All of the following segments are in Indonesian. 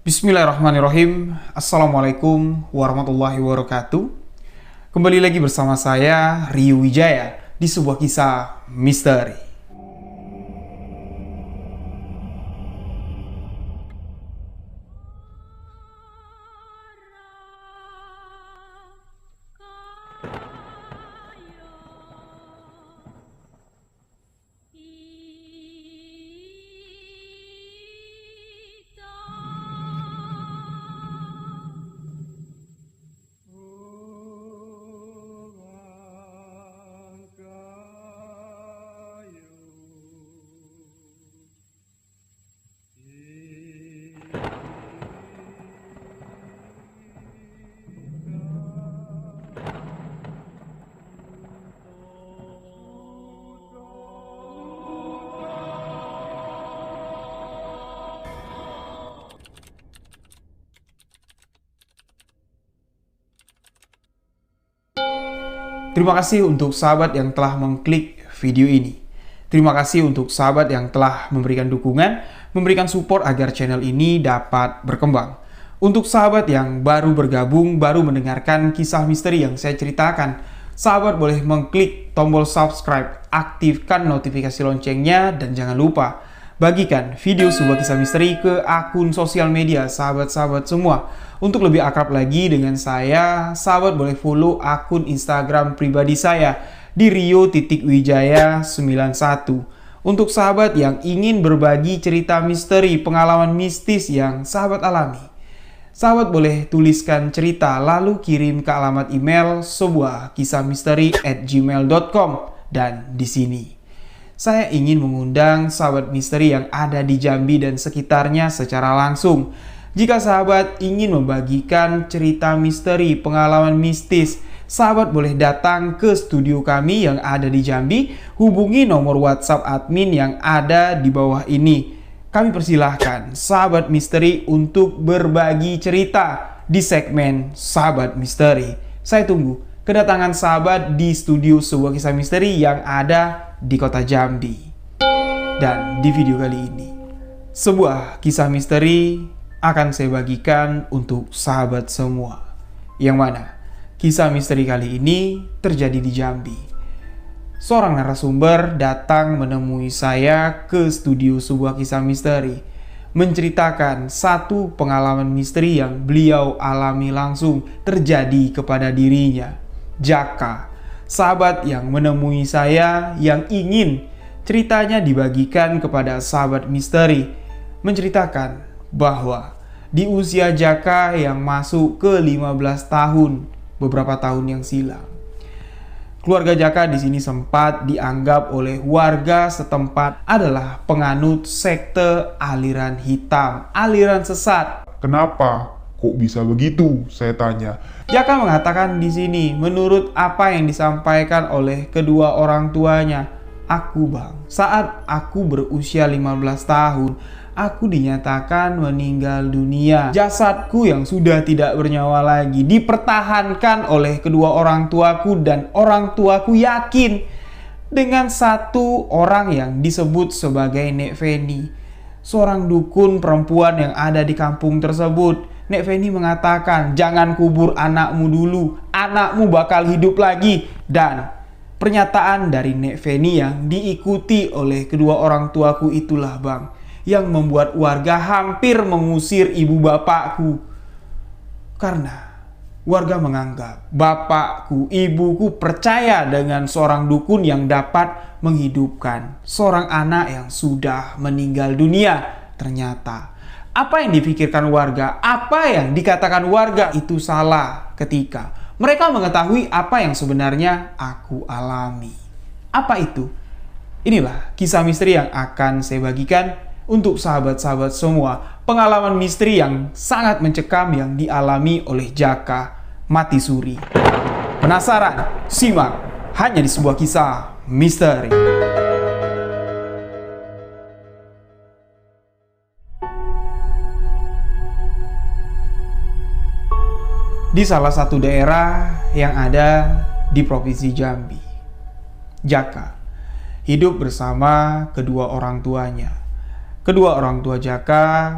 Bismillahirrahmanirrahim. Assalamualaikum warahmatullahi wabarakatuh. Kembali lagi bersama saya, Rio Wijaya, di sebuah kisah misteri. Terima kasih untuk sahabat yang telah mengklik video ini. Terima kasih untuk sahabat yang telah memberikan dukungan, memberikan support agar channel ini dapat berkembang. Untuk sahabat yang baru bergabung, baru mendengarkan kisah misteri yang saya ceritakan, sahabat boleh mengklik tombol subscribe, aktifkan notifikasi loncengnya, dan jangan lupa bagikan video sebuah kisah misteri ke akun sosial media sahabat-sahabat semua. Untuk lebih akrab lagi dengan saya, sahabat boleh follow akun Instagram pribadi saya di rio.wijaya91. Untuk sahabat yang ingin berbagi cerita misteri, pengalaman mistis yang sahabat alami, sahabat boleh tuliskan cerita lalu kirim ke alamat email sebuah kisah misteri@gmail.com. Dan di sini saya ingin mengundang sahabat misteri yang ada di Jambi dan sekitarnya secara langsung. Jika sahabat ingin membagikan cerita misteri, pengalaman mistis, sahabat boleh datang ke studio kami yang ada di Jambi, hubungi nomor WhatsApp admin yang ada di bawah ini. Kami persilahkan sahabat misteri untuk berbagi cerita di segmen Sahabat Misteri. Saya tunggu kedatangan sahabat di studio sebuah kisah misteri yang ada di kota Jambi. Dan di video kali ini, sebuah kisah misteri akan saya bagikan untuk sahabat semua. Yang mana kisah misteri kali ini terjadi di Jambi. Seorang narasumber datang menemui saya ke studio sebuah kisah misteri, menceritakan satu pengalaman misteri yang beliau alami langsung terjadi kepada dirinya. Jaka, sahabat yang menemui saya yang ingin ceritanya dibagikan kepada sahabat misteri, menceritakan bahwa di usia Jaka yang masuk ke 15 tahun beberapa tahun yang silam, keluarga Jaka di sini sempat dianggap oleh warga setempat adalah penganut sekte aliran hitam, aliran sesat. Kenapa? Kok bisa begitu? Saya tanya. Jaka mengatakan di sini, menurut apa yang disampaikan oleh kedua orang tuanya, Bang, saat aku berusia 15 tahun, aku dinyatakan meninggal dunia. Jasadku yang sudah tidak bernyawa lagi dipertahankan oleh kedua orang tuaku, dan orang tuaku yakin dengan satu orang yang disebut sebagai Nek Feni, seorang dukun perempuan yang ada di kampung tersebut. Nek Feni mengatakan, jangan kubur anakmu dulu, anakmu bakal hidup lagi. Dan pernyataan dari Nek Feni yang diikuti oleh kedua orang tuaku itulah, Bang, yang membuat warga hampir mengusir ibu bapakku. Karena warga menganggap bapakku, ibuku percaya dengan seorang dukun yang dapat menghidupkan seorang anak yang sudah meninggal dunia. Ternyata apa yang dipikirkan warga, apa yang dikatakan warga itu salah ketika mereka mengetahui apa yang sebenarnya aku alami. Apa itu? Inilah kisah misteri yang akan saya bagikan untuk sahabat-sahabat semua. Pengalaman misteri yang sangat mencekam yang dialami oleh Jaka Matisuri. Penasaran? Simak hanya di sebuah kisah misteri. Di salah satu daerah yang ada di Provinsi Jambi, Jaka hidup bersama kedua orang tuanya. Kedua orang tua Jaka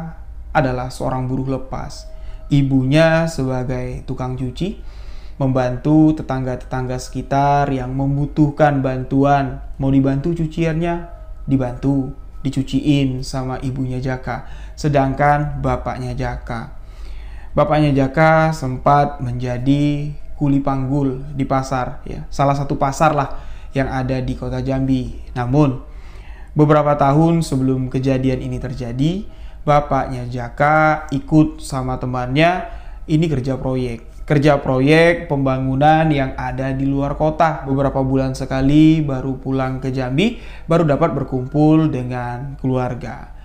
adalah seorang buruh lepas. Ibunya sebagai tukang cuci, membantu tetangga-tetangga sekitar yang membutuhkan bantuan. Mau dibantu cuciannya, dibantu, dicuciin sama ibunya Jaka. Sedangkan bapaknya Jaka sempat menjadi kuli panggul di pasar, ya, salah satu pasar lah yang ada di kota Jambi. Namun beberapa tahun sebelum kejadian ini terjadi, bapaknya Jaka ikut sama temannya ini kerja proyek pembangunan yang ada di luar kota. Beberapa bulan sekali baru pulang ke Jambi, baru dapat berkumpul dengan keluarga.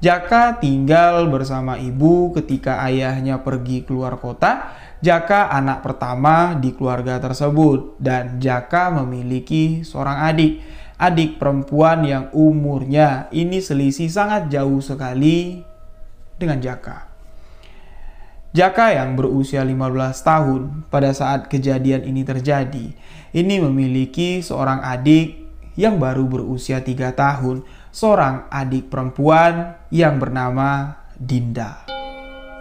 Jaka tinggal bersama ibu ketika ayahnya pergi keluar kota. Jaka anak pertama di keluarga tersebut dan Jaka memiliki seorang adik perempuan yang umurnya ini selisih sangat jauh sekali dengan Jaka. Jaka yang berusia 15 tahun pada saat kejadian ini terjadi, ini memiliki seorang adik yang baru berusia 3 tahun, seorang adik perempuan yang bernama Dinda.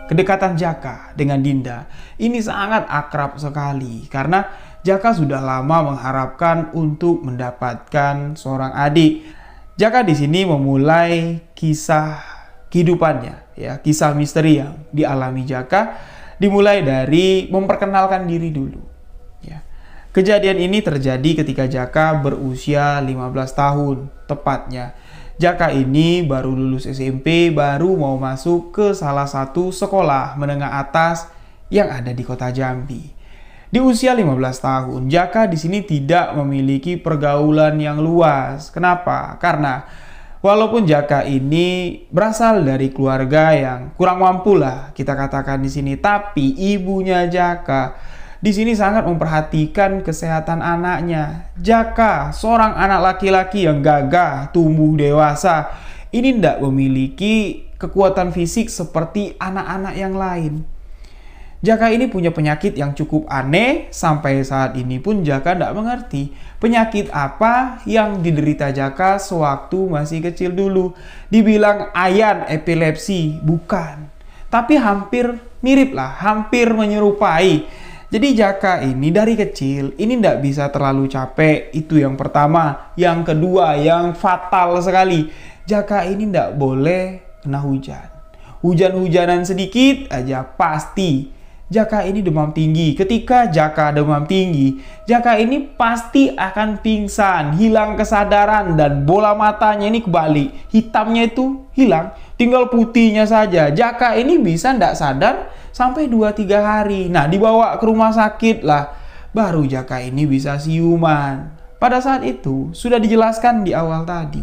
Kedekatan Jaka dengan Dinda ini sangat akrab sekali karena Jaka sudah lama mengharapkan untuk mendapatkan seorang adik. Jaka di sini memulai kisah kehidupannya, ya, kisah misteri yang dialami Jaka dimulai dari memperkenalkan diri dulu. Ya. Kejadian ini terjadi ketika Jaka berusia 15 tahun tepatnya. Jaka ini baru lulus SMP, baru mau masuk ke salah satu sekolah menengah atas yang ada di kota Jambi. Di usia 15 tahun, Jaka di sini tidak memiliki pergaulan yang luas. Kenapa? Karena walaupun Jaka ini berasal dari keluarga yang kurang mampu lah kita katakan di sini, tapi ibunya Jaka di sini sangat memperhatikan kesehatan anaknya. Jaka, seorang anak laki-laki yang gagah, tumbuh dewasa, ini tidak memiliki kekuatan fisik seperti anak-anak yang lain. Jaka ini punya penyakit yang cukup aneh, sampai saat ini pun Jaka tidak mengerti penyakit apa yang diderita Jaka sewaktu masih kecil dulu. Dibilang ayan epilepsi, bukan. Tapi hampir mirip lah, hampir menyerupai. Jadi Jaka ini dari kecil ini tidak bisa terlalu capek, itu yang pertama. Yang kedua yang fatal sekali, Jaka ini tidak boleh kena hujan. Hujan-hujanan sedikit aja pasti Jaka ini demam tinggi. Ketika Jaka demam tinggi, Jaka ini pasti akan pingsan, hilang kesadaran, dan bola matanya ini kebalik. Hitamnya itu hilang, tinggal putihnya saja. Jaka ini bisa tidak sadar sampai 2-3 hari. Nah, dibawa ke rumah sakit lah, baru Jaka ini bisa siuman. Pada saat itu, sudah dijelaskan di awal tadi,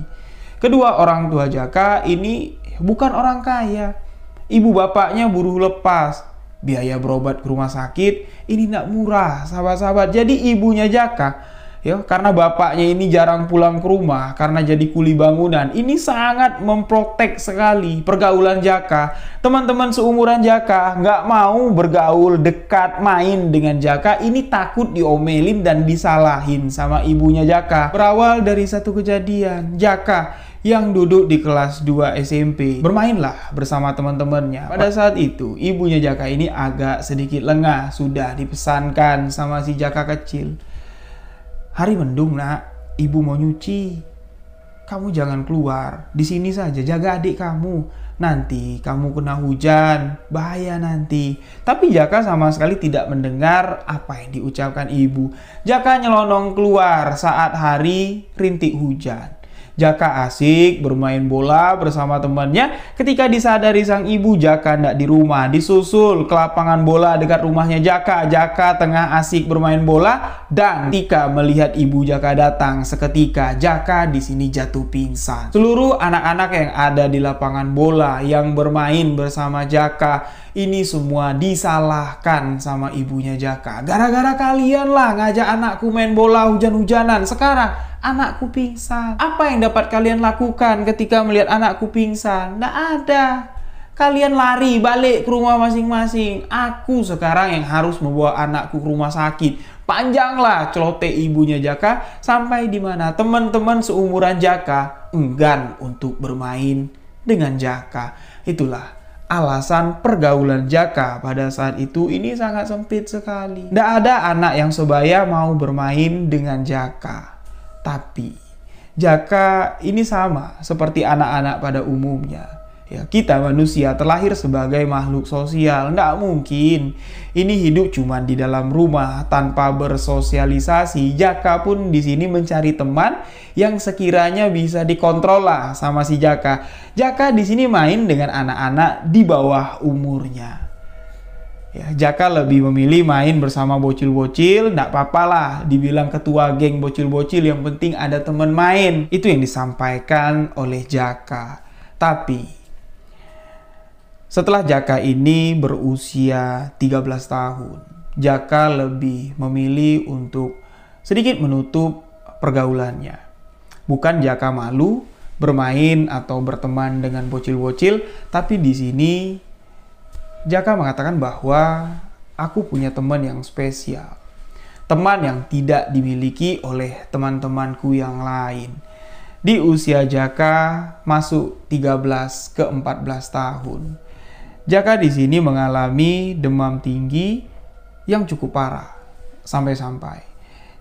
kedua orang tua Jaka ini bukan orang kaya. Ibu bapaknya buruh lepas. Biaya berobat ke rumah sakit ini tidak murah, sahabat-sahabat. Jadi ibunya Jaka, ya, karena bapaknya ini jarang pulang ke rumah karena jadi kuli bangunan, ini sangat memprotek sekali pergaulan Jaka. Teman-teman seumuran Jaka nggak mau bergaul dekat main dengan Jaka, ini takut diomelin dan disalahin sama ibunya Jaka. Berawal dari satu kejadian, Jaka yang duduk di kelas 2 SMP bermainlah bersama teman-temannya. Pada saat itu ibunya Jaka ini agak sedikit lengah, sudah dipesankan sama si Jaka kecil, "Hari mendung nak, ibu mau nyuci. Kamu jangan keluar, di sini saja jaga adik kamu. Nanti kamu kena hujan, bahaya nanti." Tapi Jaka sama sekali tidak mendengar apa yang diucapkan ibu. Jaka nyelonong keluar saat hari rintik hujan. Jaka asik bermain bola bersama temannya. Ketika disadari sang ibu, Jaka tidak di rumah, disusul ke lapangan bola dekat rumahnya Jaka. Jaka tengah asik bermain bola dan ketika melihat ibu Jaka datang, seketika Jaka di sini jatuh pingsan. Seluruh anak-anak yang ada di lapangan bola yang bermain bersama Jaka ini semua disalahkan sama ibunya Jaka. "Gara-gara kalian lah ngajak anakku main bola hujan-hujanan. Sekarang anakku pingsan. Apa yang dapat kalian lakukan ketika melihat anakku pingsan? Nggak ada. Kalian lari balik ke rumah masing-masing. Aku sekarang yang harus membawa anakku ke rumah sakit." Panjanglah celoteh ibunya Jaka sampai di mana teman-teman seumuran Jaka enggan untuk bermain dengan Jaka. Itulah alasan pergaulan Jaka pada saat itu ini sangat sempit sekali. Tidak ada anak yang sebaya mau bermain dengan Jaka. Tapi Jaka ini sama seperti anak-anak pada umumnya. Ya, kita manusia terlahir sebagai makhluk sosial. Nggak mungkin ini hidup cuma di dalam rumah tanpa bersosialisasi. Jaka pun di sini mencari teman yang sekiranya bisa dikontrol lah sama si Jaka. Jaka di sini main dengan anak-anak di bawah umurnya. Ya, Jaka lebih memilih main bersama bocil-bocil. Nggak apa-apa lah dibilang ketua geng bocil-bocil, yang penting ada teman main. Itu yang disampaikan oleh Jaka. Tapi setelah Jaka ini berusia 13 tahun, Jaka lebih memilih untuk sedikit menutup pergaulannya. Bukan Jaka malu bermain atau berteman dengan bocil-bocil, tapi di sini Jaka mengatakan bahwa aku punya teman yang spesial. Teman yang tidak dimiliki oleh teman-temanku yang lain. Di usia Jaka masuk 13 ke 14 tahun. Jaka di sini mengalami demam tinggi yang cukup parah sampai-sampai.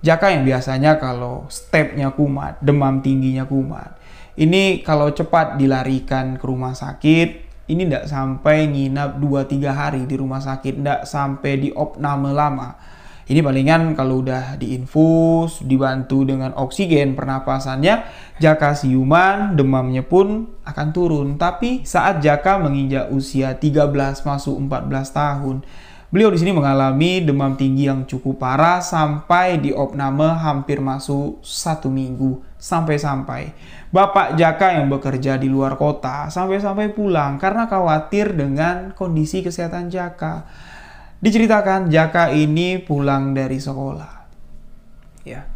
Jaka yang biasanya kalau stepnya kumat, demam tingginya kumat, ini kalau cepat dilarikan ke rumah sakit, ini tidak sampai nginap 2-3 hari di rumah sakit, tidak sampai di opname lama. Ini palingan kalau udah diinfus, dibantu dengan oksigen pernapasannya, Jaka siuman, demamnya pun akan turun. Tapi saat Jaka menginjak usia 13 masuk 14 tahun, beliau di sini mengalami demam tinggi yang cukup parah sampai di opname hampir masuk 1 minggu. Sampai-sampai Bapak Jaka yang bekerja di luar kota sampai-sampai pulang karena khawatir dengan kondisi kesehatan Jaka. Diceritakan Jaka ini pulang dari sekolah. Ya.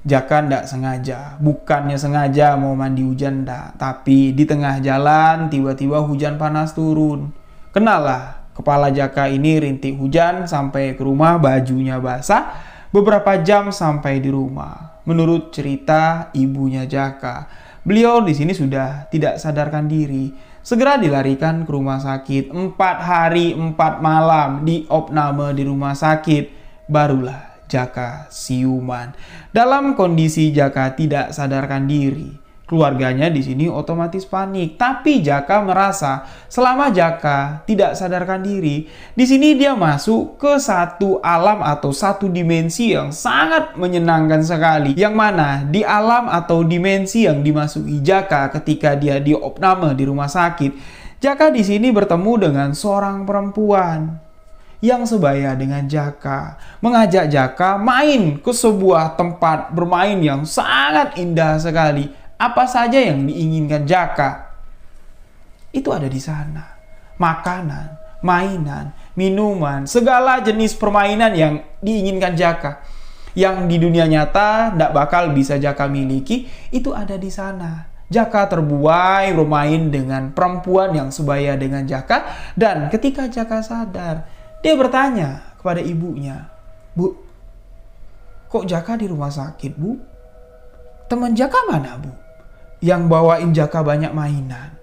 Jaka ndak sengaja, bukannya sengaja mau mandi hujan ndak, tapi di tengah jalan tiba-tiba hujan panas turun. Kenalah, kepala Jaka ini rintik hujan sampai ke rumah, bajunya basah. Beberapa jam sampai di rumah. Menurut cerita ibunya Jaka, beliau di sini sudah tidak sadarkan diri. Segera dilarikan ke rumah sakit. 4 hari 4 malam di opname di rumah sakit. Barulah Jaka siuman. Dalam kondisi Jaka tidak sadarkan diri, keluarganya di sini otomatis panik. Tapi Jaka merasa selama Jaka tidak sadarkan diri, di sini dia masuk ke satu alam atau satu dimensi yang sangat menyenangkan sekali. Yang mana di alam atau dimensi yang dimasuki Jaka ketika dia di opname di rumah sakit, Jaka di sini bertemu dengan seorang perempuan yang sebaya dengan Jaka, mengajak Jaka main ke sebuah tempat bermain yang sangat indah sekali. Apa saja yang diinginkan Jaka, itu ada di sana. Makanan, mainan, minuman, segala jenis permainan yang diinginkan Jaka, yang di dunia nyata tidak bakal bisa Jaka miliki, itu ada di sana. Jaka terbuai bermain dengan perempuan yang sebaya dengan Jaka, dan ketika Jaka sadar, dia bertanya kepada ibunya, "Bu, kok Jaka di rumah sakit, Bu? Teman Jaka mana, Bu? Yang bawain Jaka banyak mainan."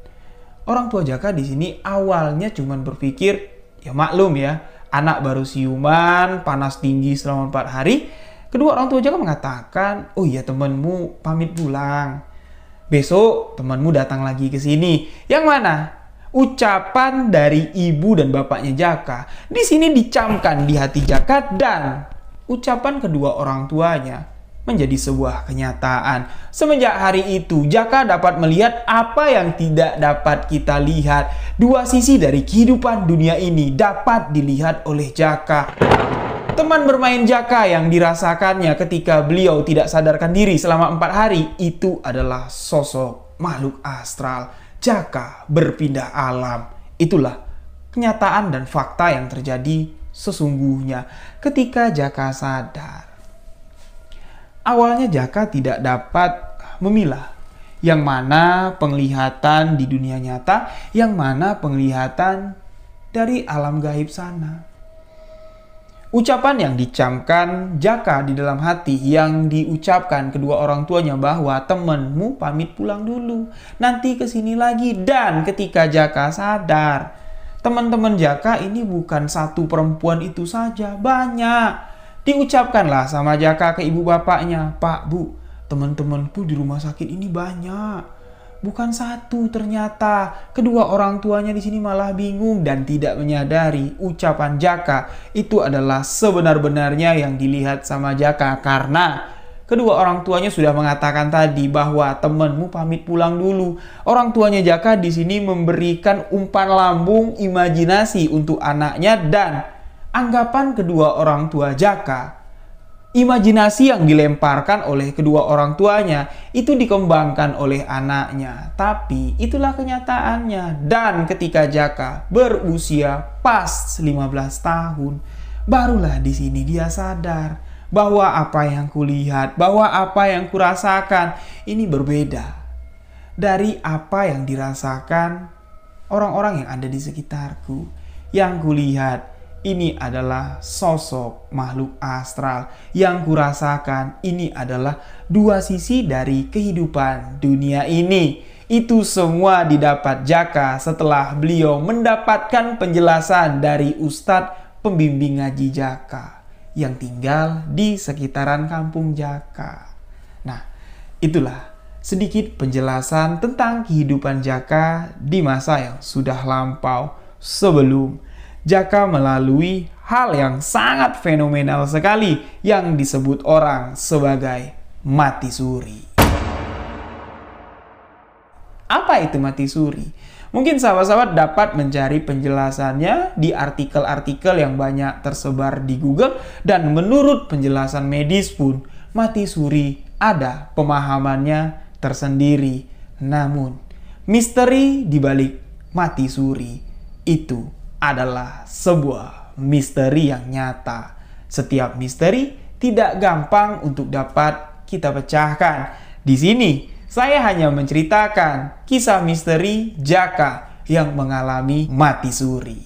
Orang tua Jaka di sini awalnya cuma berpikir, ya maklum ya, anak baru siuman, panas tinggi selama 4 hari. Kedua orang tua Jaka mengatakan, "Oh iya, temanmu pamit pulang. Besok temanmu datang lagi ke sini." Yang mana? Ucapan dari ibu dan bapaknya Jaka di sini dicamkan di hati Jaka, dan ucapan kedua orang tuanya menjadi sebuah kenyataan. Semenjak hari itu, Jaka dapat melihat apa yang tidak dapat kita lihat. Dua sisi dari kehidupan dunia ini dapat dilihat oleh Jaka. Teman bermain Jaka yang dirasakannya ketika beliau tidak sadarkan diri selama 4 hari, itu adalah sosok makhluk astral. Jaka berpindah alam. Itulah kenyataan dan fakta yang terjadi sesungguhnya ketika Jaka sadar. Awalnya Jaka tidak dapat memilah yang mana penglihatan di dunia nyata, yang mana penglihatan dari alam gaib sana. Ucapan yang dicamkan Jaka di dalam hati, yang diucapkan kedua orang tuanya bahwa temenmu pamit pulang dulu, nanti kesini lagi. Dan ketika Jaka sadar, Teman-teman Jaka ini bukan satu perempuan itu saja, banyak. Diucapkanlah sama Jaka ke ibu bapaknya, "Pak, Bu, teman-temanku di rumah sakit ini banyak. Bukan satu ternyata." Kedua orang tuanya di sini malah bingung dan tidak menyadari ucapan Jaka itu adalah sebenar-benarnya yang dilihat sama Jaka, karena kedua orang tuanya sudah mengatakan tadi bahwa temanmu pamit pulang dulu. Orang tuanya Jaka di sini memberikan umpan lambung imajinasi untuk anaknya, dan anggapan kedua orang tua Jaka, imajinasi yang dilemparkan oleh kedua orang tuanya itu dikembangkan oleh anaknya. Tapi itulah kenyataannya. Dan ketika Jaka berusia pas 15 tahun, barulah di sini dia sadar bahwa apa yang kulihat, bahwa apa yang kurasakan ini berbeda dari apa yang dirasakan orang-orang yang ada di sekitarku. Yang kulihat ini adalah sosok makhluk astral. Yang kurasakan ini adalah dua sisi dari kehidupan dunia ini. Itu semua didapat Jaka setelah beliau mendapatkan penjelasan dari Ustadz pembimbing ngaji Jaka yang tinggal di sekitaran kampung Jaka. Nah, itulah sedikit penjelasan tentang kehidupan Jaka di masa yang sudah lampau, sebelum Jaka melalui hal yang sangat fenomenal sekali yang disebut orang sebagai mati suri. Apa itu mati suri? Mungkin sahabat-sahabat dapat mencari penjelasannya di artikel-artikel yang banyak tersebar di Google, dan menurut penjelasan medis pun mati suri ada pemahamannya tersendiri. Namun, misteri di balik mati suri itu adalah sebuah misteri yang nyata. Setiap misteri tidak gampang untuk dapat kita pecahkan. Di sini saya hanya menceritakan kisah misteri Jaka yang mengalami mati suri.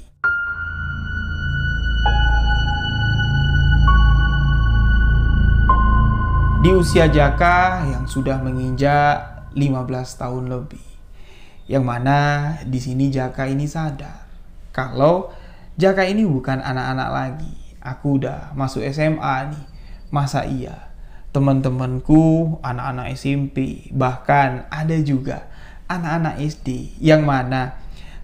Di usia Jaka yang sudah menginjak 15 tahun lebih, yang mana di sini Jaka ini sadar kalau Jaka ini bukan anak-anak lagi. Aku udah masuk SMA nih, masa iya? Teman-temanku anak-anak SMP, bahkan ada juga anak-anak SD, yang mana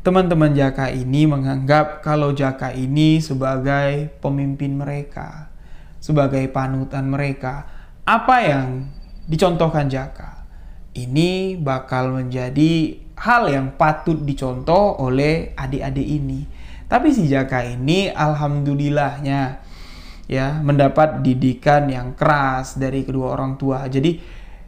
teman-teman Jaka ini menganggap kalau Jaka ini sebagai pemimpin mereka, sebagai panutan mereka. Apa yang dicontohkan Jaka ini bakal menjadi hal yang patut dicontoh oleh adik-adik ini. Tapi si Jaka ini alhamdulillahnya ya mendapat didikan yang keras dari kedua orang tua. Jadi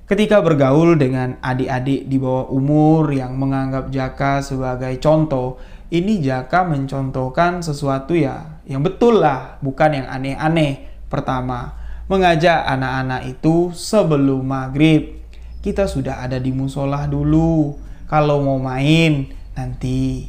ketika bergaul dengan adik-adik di bawah umur yang menganggap Jaka sebagai contoh, ini Jaka mencontohkan sesuatu ya yang betul lah, bukan yang aneh-aneh. Pertama, mengajak anak-anak itu sebelum maghrib kita sudah ada di musola dulu. Kalau mau main nanti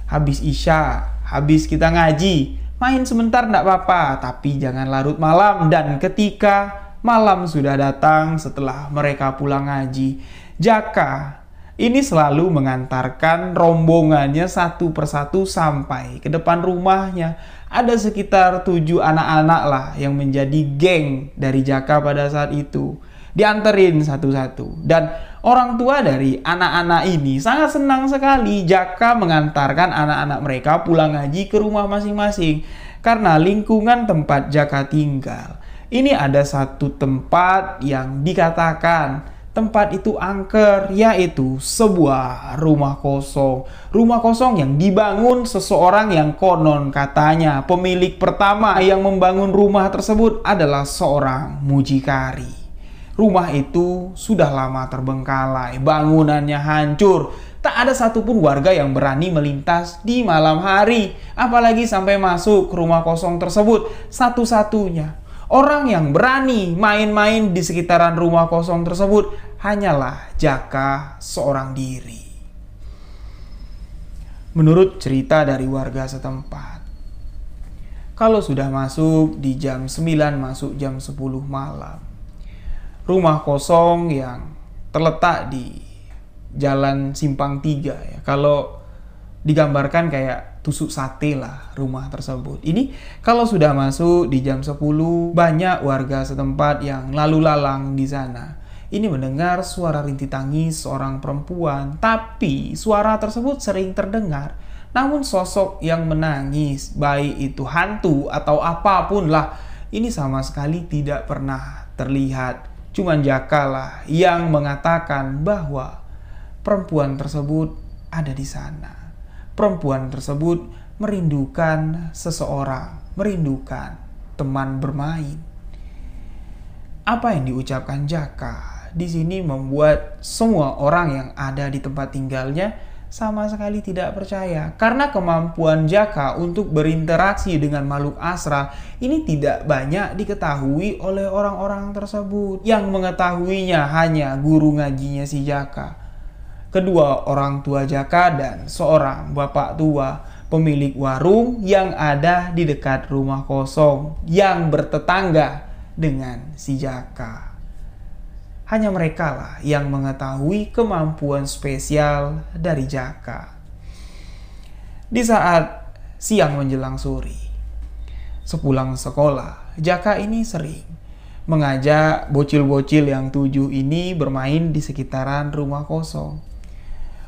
habis isya, habis kita ngaji, main sebentar enggak apa-apa, tapi jangan larut malam. Dan ketika malam sudah datang setelah mereka pulang ngaji, Jaka ini selalu mengantarkan rombongannya satu persatu sampai ke depan rumahnya. Ada sekitar 7 anak-anak lah yang menjadi geng dari Jaka pada saat itu. Dianterin satu-satu. Dan orang tua dari anak-anak ini sangat senang sekali Jaka mengantarkan anak-anak mereka pulang ngaji ke rumah masing-masing. Karena lingkungan tempat Jaka tinggal ini ada satu tempat yang dikatakan tempat itu angker, yaitu sebuah rumah kosong. Rumah kosong yang dibangun seseorang yang konon katanya pemilik pertama yang membangun rumah tersebut adalah seorang mucikari. Rumah itu sudah lama terbengkalai, bangunannya hancur. Tak ada satupun warga yang berani melintas di malam hari, apalagi sampai masuk ke rumah kosong tersebut. Satu-satunya orang yang berani main-main di sekitaran rumah kosong tersebut hanyalah Jaka seorang diri. Menurut cerita dari warga setempat, kalau sudah masuk di jam 9, masuk jam 10 malam, rumah kosong yang terletak di Jalan Simpang 3 ya, kalau digambarkan kayak tusuk sate lah rumah tersebut. Ini kalau sudah masuk di jam 10, banyak warga setempat yang lalu lalang di sana. Ini mendengar suara rintih tangis seorang perempuan, tapi suara tersebut sering terdengar. Namun sosok yang menangis, baik itu hantu atau apapun lah, ini sama sekali tidak pernah terlihat. Cuman Jaka lah yang mengatakan bahwa perempuan tersebut ada di sana. Perempuan tersebut merindukan seseorang, merindukan teman bermain. Apa yang diucapkan Jaka di sini membuat semua orang yang ada di tempat tinggalnya sama sekali tidak percaya. Karena kemampuan Jaka untuk berinteraksi dengan makhluk astral ini tidak banyak diketahui oleh orang-orang tersebut. Yang mengetahuinya hanya guru ngajinya si Jaka, kedua orang tua Jaka, dan seorang bapak tua pemilik warung yang ada di dekat rumah kosong yang bertetangga dengan si Jaka. Hanya mereka lah yang mengetahui kemampuan spesial dari Jaka. Di saat siang menjelang sore, sepulang sekolah, Jaka ini sering mengajak bocil-bocil yang 7 ini bermain di sekitaran rumah kosong.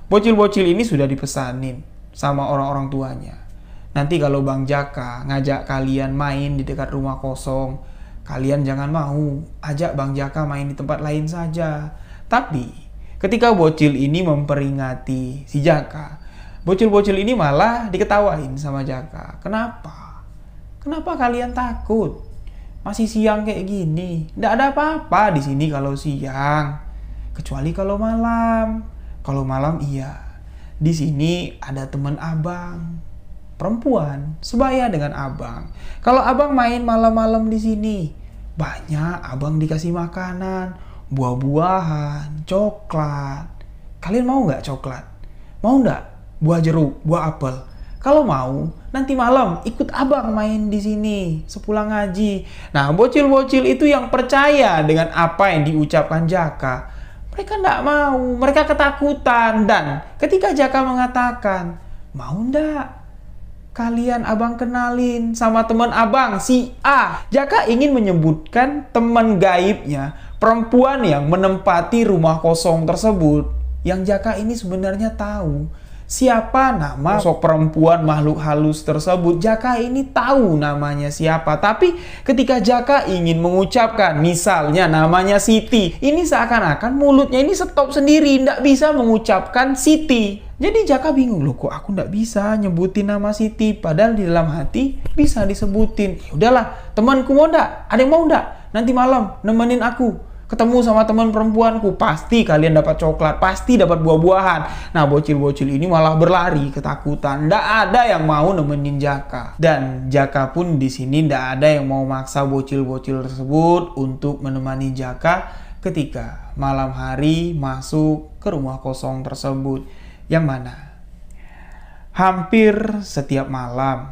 Bocil-bocil ini sudah dipesanin sama orang-orang tuanya. Nanti kalau Bang Jaka ngajak kalian main di dekat rumah kosong, kalian jangan mau, ajak Bang Jaka main di tempat lain saja. Tapi ketika bocil ini memperingati si Jaka, bocil-bocil ini malah diketawain sama Jaka. Kenapa? Kenapa kalian takut? Masih siang kayak gini, nggak ada apa-apa di sini kalau siang, kecuali kalau malam. Kalau malam iya, di sini ada teman abang, perempuan, sebaya dengan abang. Kalau abang main malam-malam di sini, banyak abang dikasih makanan, buah-buahan, coklat. Kalian mau nggak coklat? Mau nggak buah jeruk, buah apel? Kalau mau, nanti malam ikut abang main di sini sepulang ngaji. Nah, bocil-bocil itu yang percaya dengan apa yang diucapkan Jaka. Mereka tidak mau, mereka ketakutan. Dan ketika Jaka mengatakan, mau ndak kalian abang kenalin sama teman abang si A. Jaka ingin menyebutkan teman gaibnya, perempuan yang menempati rumah kosong tersebut. Yang Jaka ini sebenarnya tahu siapa nama sosok perempuan makhluk halus tersebut. Jaka ini tahu namanya siapa. Tapi ketika Jaka ingin mengucapkan misalnya namanya Siti, ini seakan-akan mulutnya ini stop sendiri, tidak bisa mengucapkan Siti. Jadi Jaka bingung, loh kok aku tidak bisa nyebutin nama Siti, padahal di dalam hati bisa disebutin. Ya udahlah, temanku mau ndak? Ada yang mau ndak? Nanti malam nemenin aku ketemu sama teman perempuanku, pasti kalian dapat coklat, pasti dapat buah-buahan. Nah, bocil-bocil ini malah berlari ketakutan. Nggak ada yang mau nemenin Jaka. Dan Jaka pun di sini nggak ada yang mau maksa bocil-bocil tersebut untuk menemani Jaka ketika malam hari masuk ke rumah kosong tersebut. Yang mana hampir setiap malam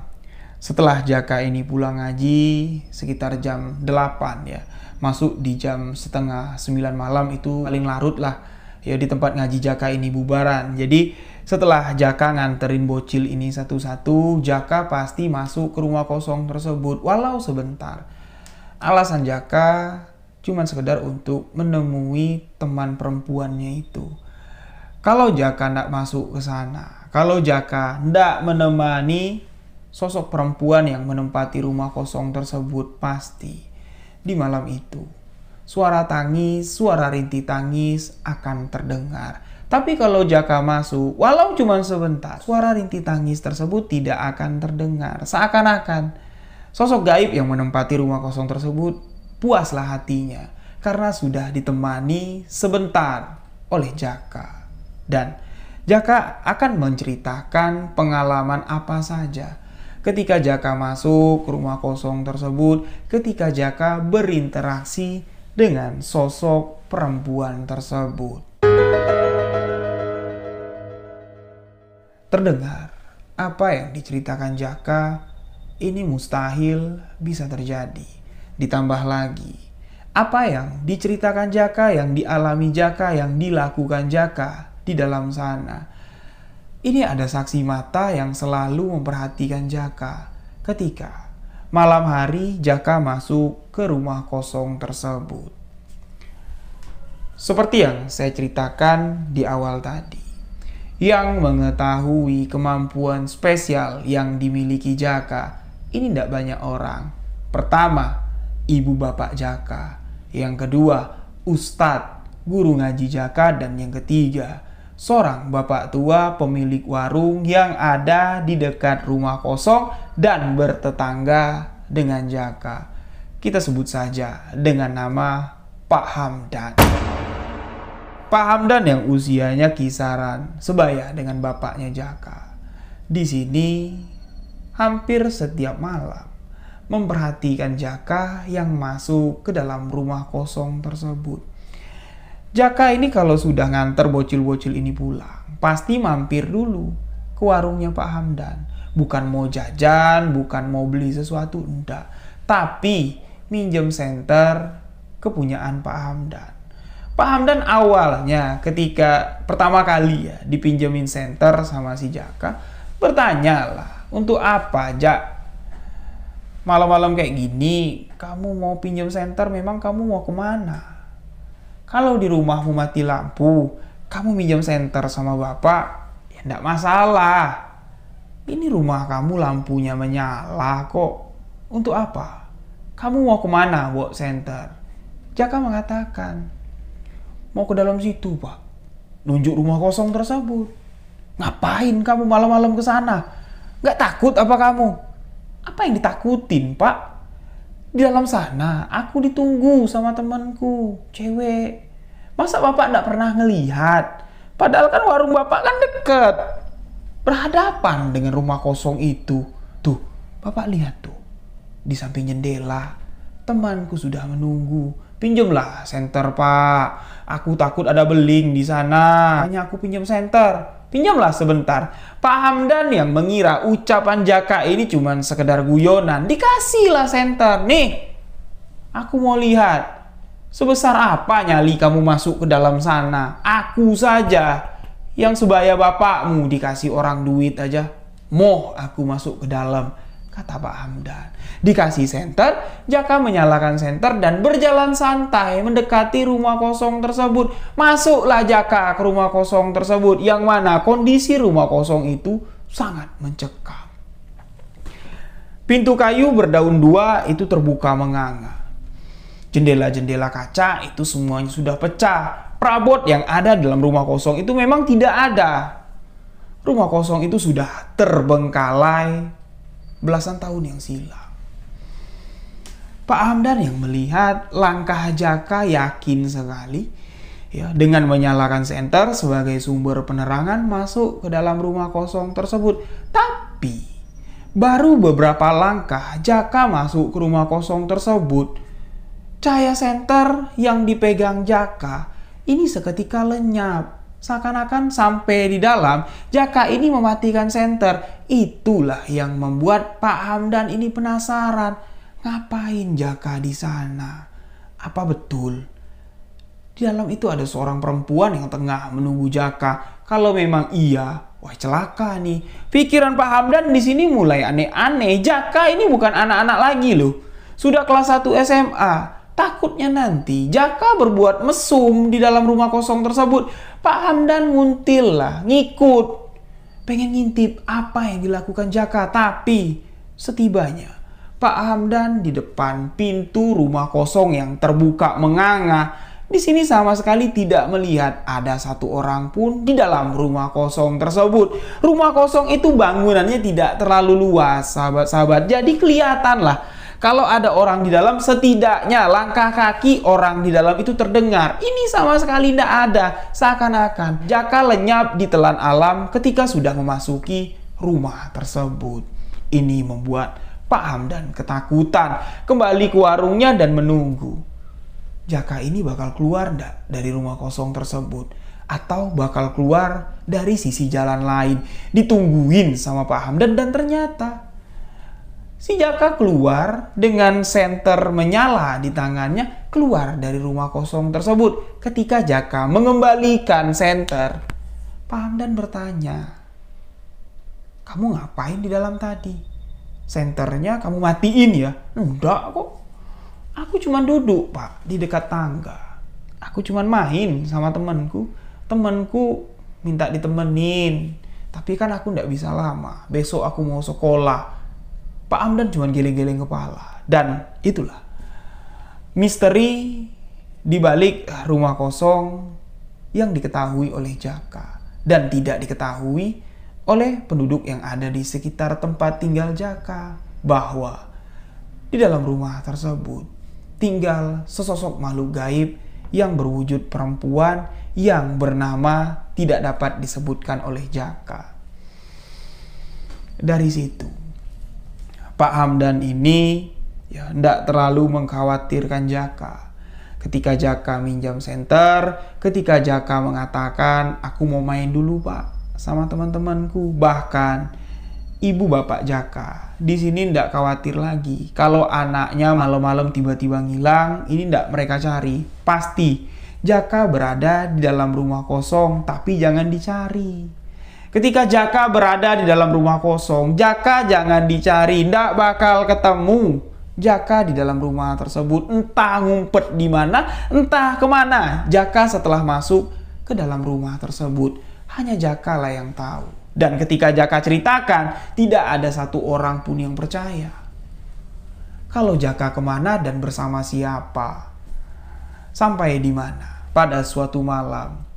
setelah Jaka ini pulang ngaji sekitar jam 8 ya, masuk di jam setengah 9 malam, itu paling larut lah ya di tempat ngaji Jaka ini bubaran. Jadi setelah Jaka nganterin bocil ini satu-satu, Jaka pasti masuk ke rumah kosong tersebut walau sebentar. Alasan Jaka cuma sekedar untuk menemui teman perempuannya itu. Kalau Jaka ndak masuk ke sana, kalau Jaka ndak menemani sosok perempuan yang menempati rumah kosong tersebut, pasti di malam itu suara tangis, suara rintih tangis akan terdengar. Tapi kalau Jaka masuk, walau cuma sebentar, suara rintih tangis tersebut tidak akan terdengar. Seakan-akan sosok gaib yang menempati rumah kosong tersebut puaslah hatinya karena sudah ditemani sebentar oleh Jaka. Dan Jaka akan menceritakan pengalaman apa saja ketika Jaka masuk ke rumah kosong tersebut, ketika Jaka berinteraksi dengan sosok perempuan tersebut. Terdengar apa yang diceritakan Jaka ini mustahil bisa terjadi. Ditambah lagi, apa yang diceritakan Jaka, yang dialami Jaka, yang dilakukan Jaka di dalam sana, Ini ada saksi mata yang selalu memperhatikan Jaka ketika malam hari Jaka masuk ke rumah kosong tersebut. Seperti yang saya ceritakan di awal tadi, yang mengetahui kemampuan spesial yang dimiliki Jaka, ini tidak banyak orang. Pertama, ibu bapak Jaka. Yang kedua, Ustadz, guru ngaji Jaka. Dan yang ketiga, seorang bapak tua pemilik warung yang ada di dekat rumah kosong dan bertetangga dengan Jaka. Kita sebut saja dengan nama Pak Hamdan. Pak Hamdan yang usianya kisaran sebaya dengan bapaknya Jaka. Di sini hampir setiap malam memperhatikan Jaka yang masuk ke dalam rumah kosong tersebut. Jaka ini kalau sudah nganter bocil-bocil ini pulang, pasti mampir dulu ke warungnya Pak Hamdan. Bukan mau jajan, bukan mau beli sesuatu, enggak. Tapi minjem senter kepunyaan Pak Hamdan. Pak Hamdan awalnya ketika pertama kali ya dipinjemin senter sama si Jaka, bertanyalah, untuk apa Jak? Malam-malam kayak gini, kamu mau pinjam senter, memang kamu mau kemana? Kalau di rumahmu mati lampu, kamu minjem senter sama bapak, ya enggak masalah. Ini rumah kamu lampunya menyala kok. Untuk apa? Kamu mau kemana bawa senter? Jaka mengatakan, mau ke dalam situ Pak. Nunjuk rumah kosong tersebut. Ngapain kamu malam-malam ke sana? Nggak takut apa kamu? Apa yang ditakutin Pak? Di dalam sana aku ditunggu sama temanku, cewek. Masa Bapak nggak pernah ngelihat? Padahal kan warung Bapak kan deket, berhadapan dengan rumah kosong itu. Tuh, Bapak lihat tuh. Di samping jendela, temanku sudah menunggu. Pinjemlah senter Pak. Aku takut ada beling di sana. Hanya aku pinjam senter. Pinjamlah sebentar. Pak Hamdan yang mengira ucapan Jaka ini cuma sekedar guyonan, dikasihlah senter. Nih, aku mau lihat sebesar apa nyali kamu masuk ke dalam sana. Aku saja yang sebaya bapakmu dikasih orang duit aja, mau aku masuk ke dalam, kata Pak Hamdan. Dikasih senter, Jaka menyalakan senter dan berjalan santai mendekati rumah kosong tersebut. Masuklah Jaka ke rumah kosong tersebut, yang mana kondisi rumah kosong itu sangat mencekam. Pintu kayu berdaun dua itu terbuka menganga. Jendela-jendela kaca itu semuanya sudah pecah. Perabot yang ada dalam rumah kosong itu memang tidak ada. Rumah kosong itu sudah terbengkalai belasan tahun yang silam. Pak Hamdan yang melihat langkah Jaka yakin sekali ya, dengan menyalakan senter sebagai sumber penerangan masuk ke dalam rumah kosong tersebut. Tapi baru beberapa langkah Jaka masuk ke rumah kosong tersebut, cahaya senter yang dipegang Jaka ini seketika lenyap. Seakan-akan sampai di dalam, Jaka ini mematikan senter. Itulah yang membuat Pak Hamdan ini penasaran. Ngapain Jaka di sana? Apa betul di dalam itu ada seorang perempuan yang tengah menunggu Jaka? Kalau memang iya, wah celaka nih. Pikiran Pak Hamdan di sini mulai aneh-aneh. Jaka ini bukan anak-anak lagi loh. Sudah kelas 1 SMA. Takutnya nanti Jaka berbuat mesum di dalam rumah kosong tersebut. Pak Hamdan nguntil lah, ngikut. Pengen ngintip apa yang dilakukan Jaka. Tapi setibanya Pak Hamdan di depan pintu rumah kosong yang terbuka menganga, di sini sama sekali tidak melihat ada satu orang pun di dalam rumah kosong tersebut. Rumah kosong itu bangunannya tidak terlalu luas, sahabat-sahabat. Jadi kelihatan lah kalau ada orang di dalam, setidaknya langkah kaki orang di dalam itu terdengar. Ini sama sekali tidak ada. Seakan-akan Jaka lenyap di telan alam ketika sudah memasuki rumah tersebut. Ini membuat Pak Hamdan ketakutan, kembali ke warungnya dan menunggu. Jaka ini bakal keluar enggak dari rumah kosong tersebut? Atau bakal keluar dari sisi jalan lain? Ditungguin sama Pak Hamdan dan ternyata si Jaka keluar dengan senter menyala di tangannya, keluar dari rumah kosong tersebut. Ketika Jaka mengembalikan senter, Pak Hamdan bertanya, kamu ngapain di dalam tadi? Senternya kamu matiin ya? Enggak kok. Aku cuma duduk, Pak, di dekat tangga. Aku cuma main sama temanku. Temanku minta ditemenin. Tapi kan aku nggak bisa lama. Besok aku mau sekolah. Pak Hamdan cuma geleng-geleng kepala. Dan itulah misteri di balik rumah kosong yang diketahui oleh Jaka dan tidak diketahui oleh penduduk yang ada di sekitar tempat tinggal Jaka, bahwa di dalam rumah tersebut tinggal sesosok makhluk gaib yang berwujud perempuan yang bernama tidak dapat disebutkan oleh Jaka. Dari situ Pak Hamdan ini tidak terlalu mengkhawatirkan Jaka. Ketika Jaka minjam senter, ketika Jaka mengatakan, aku mau main dulu Pak sama teman-temanku. Bahkan ibu bapak Jaka di sini tidak khawatir lagi. Kalau anaknya malam-malam tiba-tiba ngilang, ini tidak mereka cari. Pasti Jaka berada di dalam rumah kosong, tapi jangan dicari. Ketika Jaka berada di dalam rumah kosong, Jaka jangan dicari, tidak bakal ketemu. Jaka di dalam rumah tersebut entah ngumpet di mana, entah kemana. Jaka setelah masuk ke dalam rumah tersebut, hanya Jaka lah yang tahu. Dan ketika Jaka ceritakan, tidak ada satu orang pun yang percaya. Kalau Jaka kemana dan bersama siapa? Sampai di mana? Pada suatu malam,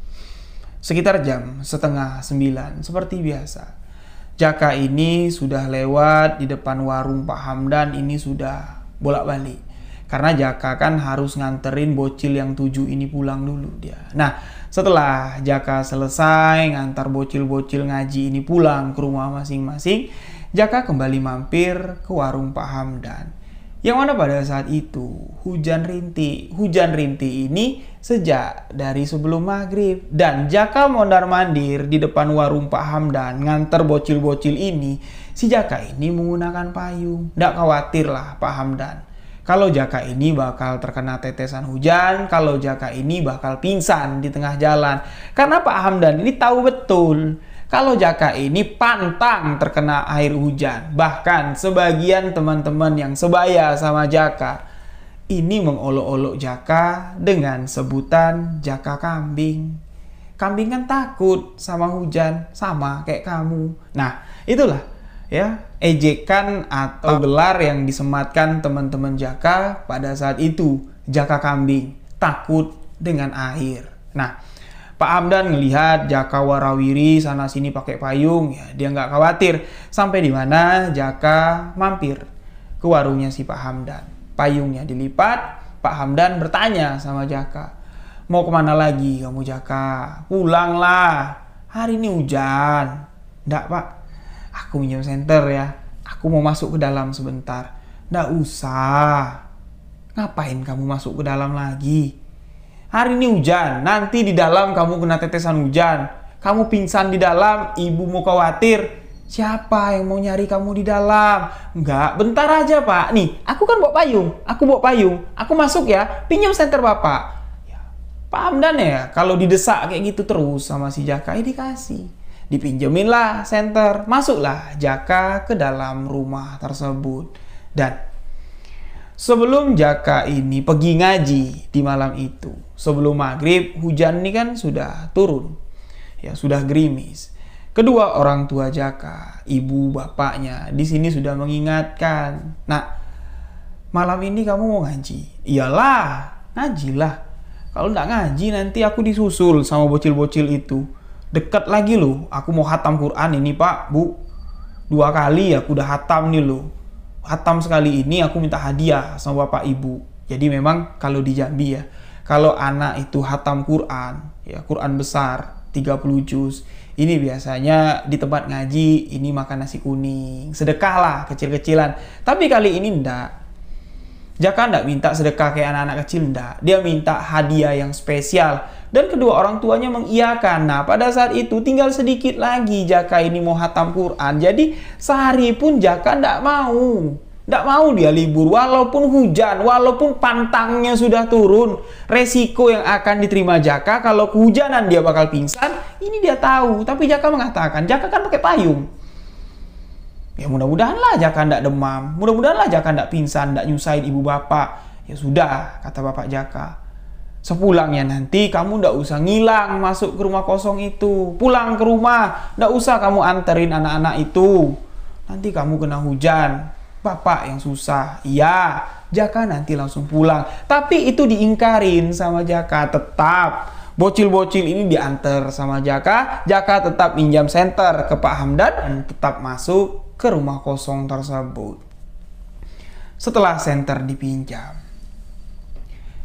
sekitar jam 8:30 seperti biasa. Jaka ini sudah lewat di depan warung Pak Hamdan, ini sudah bolak-balik. Karena Jaka kan harus nganterin bocil yang 7 ini pulang dulu dia. Nah, setelah Jaka selesai ngantar bocil-bocil ngaji ini pulang ke rumah masing-masing, Jaka kembali mampir ke warung Pak Hamdan. Yang mana pada saat itu hujan rintik. Hujan rintik ini sejak dari sebelum maghrib. Dan Jaka mondar-mandir di depan warung Pak Hamdan nganter bocil-bocil ini. Si Jaka ini menggunakan payung. Nggak khawatir lah Pak Hamdan kalau Jaka ini bakal terkena tetesan hujan, kalau Jaka ini bakal pingsan di tengah jalan. Karena Pak Hamdan ini tahu betul kalau Jaka ini pantang terkena air hujan. Bahkan sebagian teman-teman yang sebaya sama Jaka ini mengolok-olok Jaka dengan sebutan Jaka kambing. Kambing kan takut sama hujan, sama kayak kamu. Nah, itulah ya ejekan atau gelar yang disematkan teman-teman Jaka pada saat itu. Jaka kambing, takut dengan air. Nah, Pak Hamdan ngelihat Jaka warawiri sana sini pakai payung, ya dia nggak khawatir. Sampai di mana Jaka mampir ke warungnya si Pak Hamdan. Payungnya dilipat, Pak Hamdan bertanya sama Jaka, mau kemana lagi kamu Jaka? Pulanglah, hari ini hujan. Nggak Pak, aku minjem senter ya. Aku mau masuk ke dalam sebentar. Nggak usah. Ngapain kamu masuk ke dalam lagi? Hari ini hujan, nanti di dalam kamu kena tetesan hujan. Kamu pingsan di dalam, ibu mau khawatir. Siapa yang mau nyari kamu di dalam? Enggak, bentar aja Pak. Nih, aku kan bawa payung. Aku masuk ya, pinjam senter Bapak. Ya, Pak Hamdan ya, kalau didesak kayak gitu terus sama si Jaka, dikasih. Dipinjemin lah senter. Masuklah Jaka ke dalam rumah tersebut. Dan sebelum Jaka ini pergi ngaji di malam itu, sebelum maghrib, hujan ini kan sudah turun. Ya, sudah gerimis. Kedua orang tua Jaka, ibu bapaknya, di sini sudah mengingatkan. Nak, malam ini kamu mau ngaji? Iyalah, ngajilah. Kalau nggak ngaji nanti aku disusul sama bocil-bocil itu. Dekat lagi loh, aku mau hatam Quran ini Pak, Bu. 2 kali aku udah hatam nih loh. Hatam sekali ini aku minta hadiah sama bapak ibu. Jadi memang kalau di Jambi ya, kalau anak itu hatam Quran, ya Quran besar 30 juz, ini biasanya di tempat ngaji ini makan nasi kuning, sedekah lah kecil-kecilan. Tapi kali ini enggak. Jaka enggak minta sedekah kayak anak-anak kecil, enggak. Dia minta hadiah yang spesial. Dan kedua orang tuanya mengiyakan. Nah, pada saat itu tinggal sedikit lagi Jaka ini mau hatam Quran. Jadi sehari pun Jaka enggak mau. Enggak mau dia libur. Walaupun hujan, walaupun pantangnya sudah turun. Resiko yang akan diterima Jaka kalau kehujanan dia bakal pingsan, ini dia tahu. Tapi Jaka mengatakan, Jaka kan pakai payung. Ya mudah-mudahanlah Jaka ndak demam, mudah-mudahanlah Jaka ndak pingsan, ndak nyusahin ibu bapak. Ya sudah, kata bapak Jaka. Sepulangnya nanti kamu ndak usah ngilang masuk ke rumah kosong itu. Pulang ke rumah, ndak usah kamu anterin anak-anak itu. Nanti kamu kena hujan, bapak yang susah. Iya, Jaka nanti langsung pulang. Tapi itu diingkarin sama Jaka. Tetap bocil-bocil ini diantar sama Jaka. Jaka tetap minjam senter ke Pak Hamdan dan tetap masuk ke rumah kosong tersebut. Setelah senter dipinjam,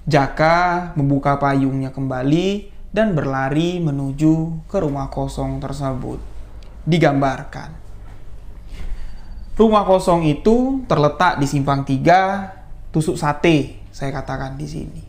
Jaka membuka payungnya kembali dan berlari menuju ke rumah kosong tersebut. Digambarkan, rumah kosong itu terletak di simpang 3 tusuk sate, saya katakan di sini.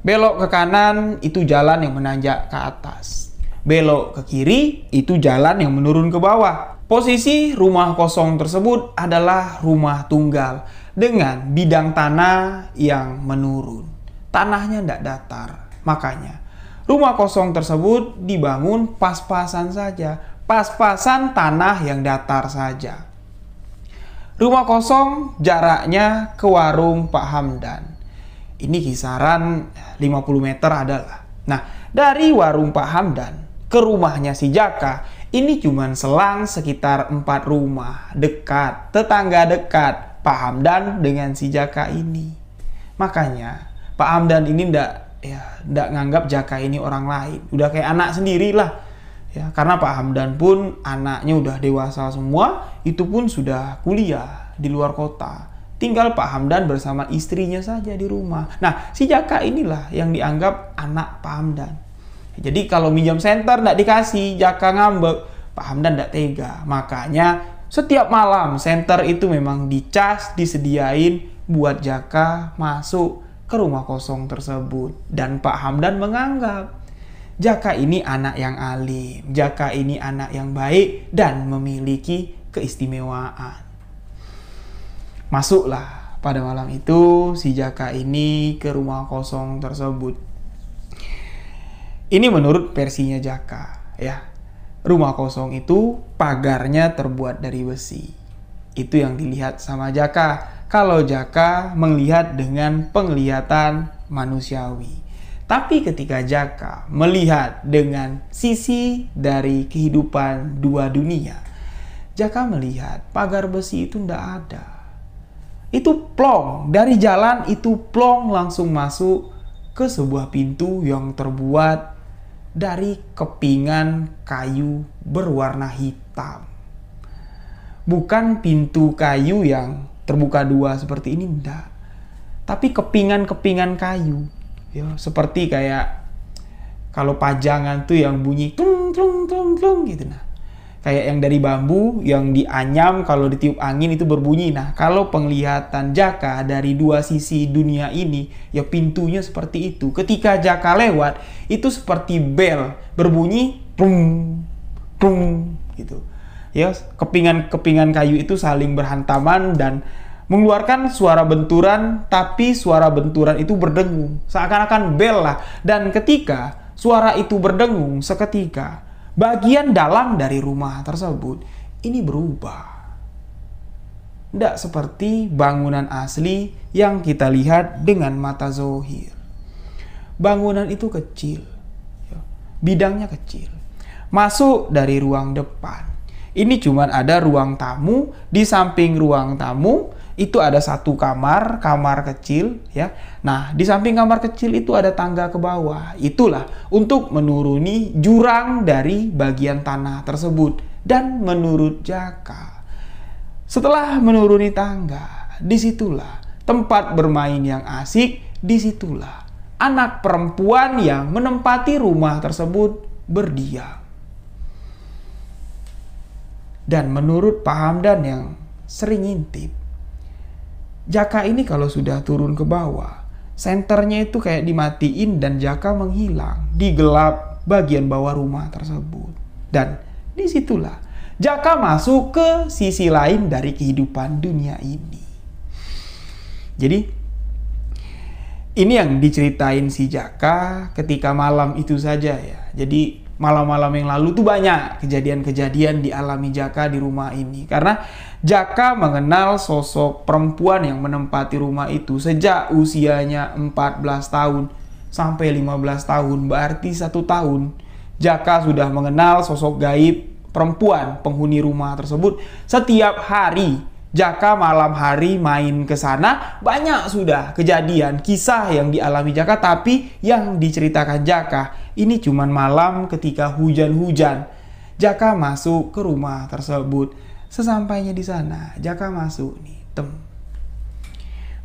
Belok ke kanan itu jalan yang menanjak ke atas. Belok ke kiri itu jalan yang menurun ke bawah. Posisi rumah kosong tersebut adalah rumah tunggal dengan bidang tanah yang menurun. Tanahnya tidak datar. Makanya rumah kosong tersebut dibangun pas-pasan saja. Pas-pasan tanah yang datar saja. Rumah kosong jaraknya ke warung Pak Hamdan. Ini kisaran 50 meter adalah. Nah, dari warung Pak Hamdan ke rumahnya si Jaka ini cuma selang sekitar 4 rumah. Dekat, tetangga dekat Pak Hamdan dengan si Jaka ini. Makanya Pak Hamdan ini ndak nganggap Jaka ini orang lain. Udah kayak anak sendiri lah. Ya, karena Pak Hamdan pun anaknya udah dewasa semua, itu pun sudah kuliah di luar kota. Tinggal Pak Hamdan bersama istrinya saja di rumah. Nah, si Jaka inilah yang dianggap anak Pak Hamdan. Jadi kalau minjam senter nggak dikasih, Jaka ngambek, Pak Hamdan nggak tega. Makanya setiap malam senter itu memang dicas, disediain buat Jaka masuk ke rumah kosong tersebut. Dan Pak Hamdan menganggap Jaka ini anak yang alim, Jaka ini anak yang baik dan memiliki keistimewaan. Masuklah pada malam itu si Jaka ini ke rumah kosong tersebut. Ini menurut versinya Jaka, ya. Rumah kosong itu pagarnya terbuat dari besi. Itu yang dilihat sama Jaka. Kalau Jaka melihat dengan penglihatan manusiawi. Tapi ketika Jaka melihat dengan sisi dari kehidupan dua dunia, Jaka melihat pagar besi itu tidak ada. Itu plong, dari jalan itu plong langsung masuk ke sebuah pintu yang terbuat dari kepingan kayu berwarna hitam. Bukan pintu kayu yang terbuka dua seperti ini, enggak. Tapi kepingan-kepingan kayu. Ya, seperti kayak kalau pajangan tuh yang bunyi tlung tlung tlung tlung gitu. Nah, kayak yang dari bambu yang dianyam kalau ditiup angin itu berbunyi. Nah, kalau penglihatan Jaka dari dua sisi dunia ini, ya pintunya seperti itu. Ketika Jaka lewat, itu seperti bel berbunyi plung plung gitu. Ya, kepingan-kepingan kayu itu saling berhantaman dan mengeluarkan suara benturan, tapi suara benturan itu berdengung, seakan-akan bel lah. Dan ketika suara itu berdengung, seketika bagian dalam dari rumah tersebut ini berubah. Tidak seperti bangunan asli yang kita lihat dengan mata zohir. Bangunan itu kecil, bidangnya kecil. Masuk dari ruang depan. Ini cuma ada ruang tamu, di samping ruang tamu itu ada satu kamar kecil ya. Nah, di samping kamar kecil itu ada tangga ke bawah. Itulah untuk menuruni jurang dari bagian tanah tersebut. Dan menurut Jaka, setelah menuruni tangga, disitulah tempat bermain yang asik, disitulah anak perempuan yang menempati rumah tersebut berdiam. Dan menurut Pak Hamdan yang sering ngintip, Jaka ini kalau sudah turun ke bawah, senternya itu kayak dimatiin dan Jaka menghilang di gelap bagian bawah rumah tersebut. Dan disitulah Jaka masuk ke sisi lain dari kehidupan dunia ini. Jadi ini yang diceritain si Jaka ketika malam itu saja ya. Jadi malam-malam yang lalu tuh banyak kejadian-kejadian dialami Jaka di rumah ini. Karena Jaka mengenal sosok perempuan yang menempati rumah itu sejak usianya 14 tahun sampai 15 tahun. Berarti 1 tahun Jaka sudah mengenal sosok gaib perempuan penghuni rumah tersebut. Setiap hari Jaka malam hari main ke sana, banyak sudah kejadian kisah yang dialami Jaka, tapi yang diceritakan Jaka ini cuman malam ketika hujan-hujan. Jaka masuk ke rumah tersebut. Sesampainya di sana, Jaka masuk nih,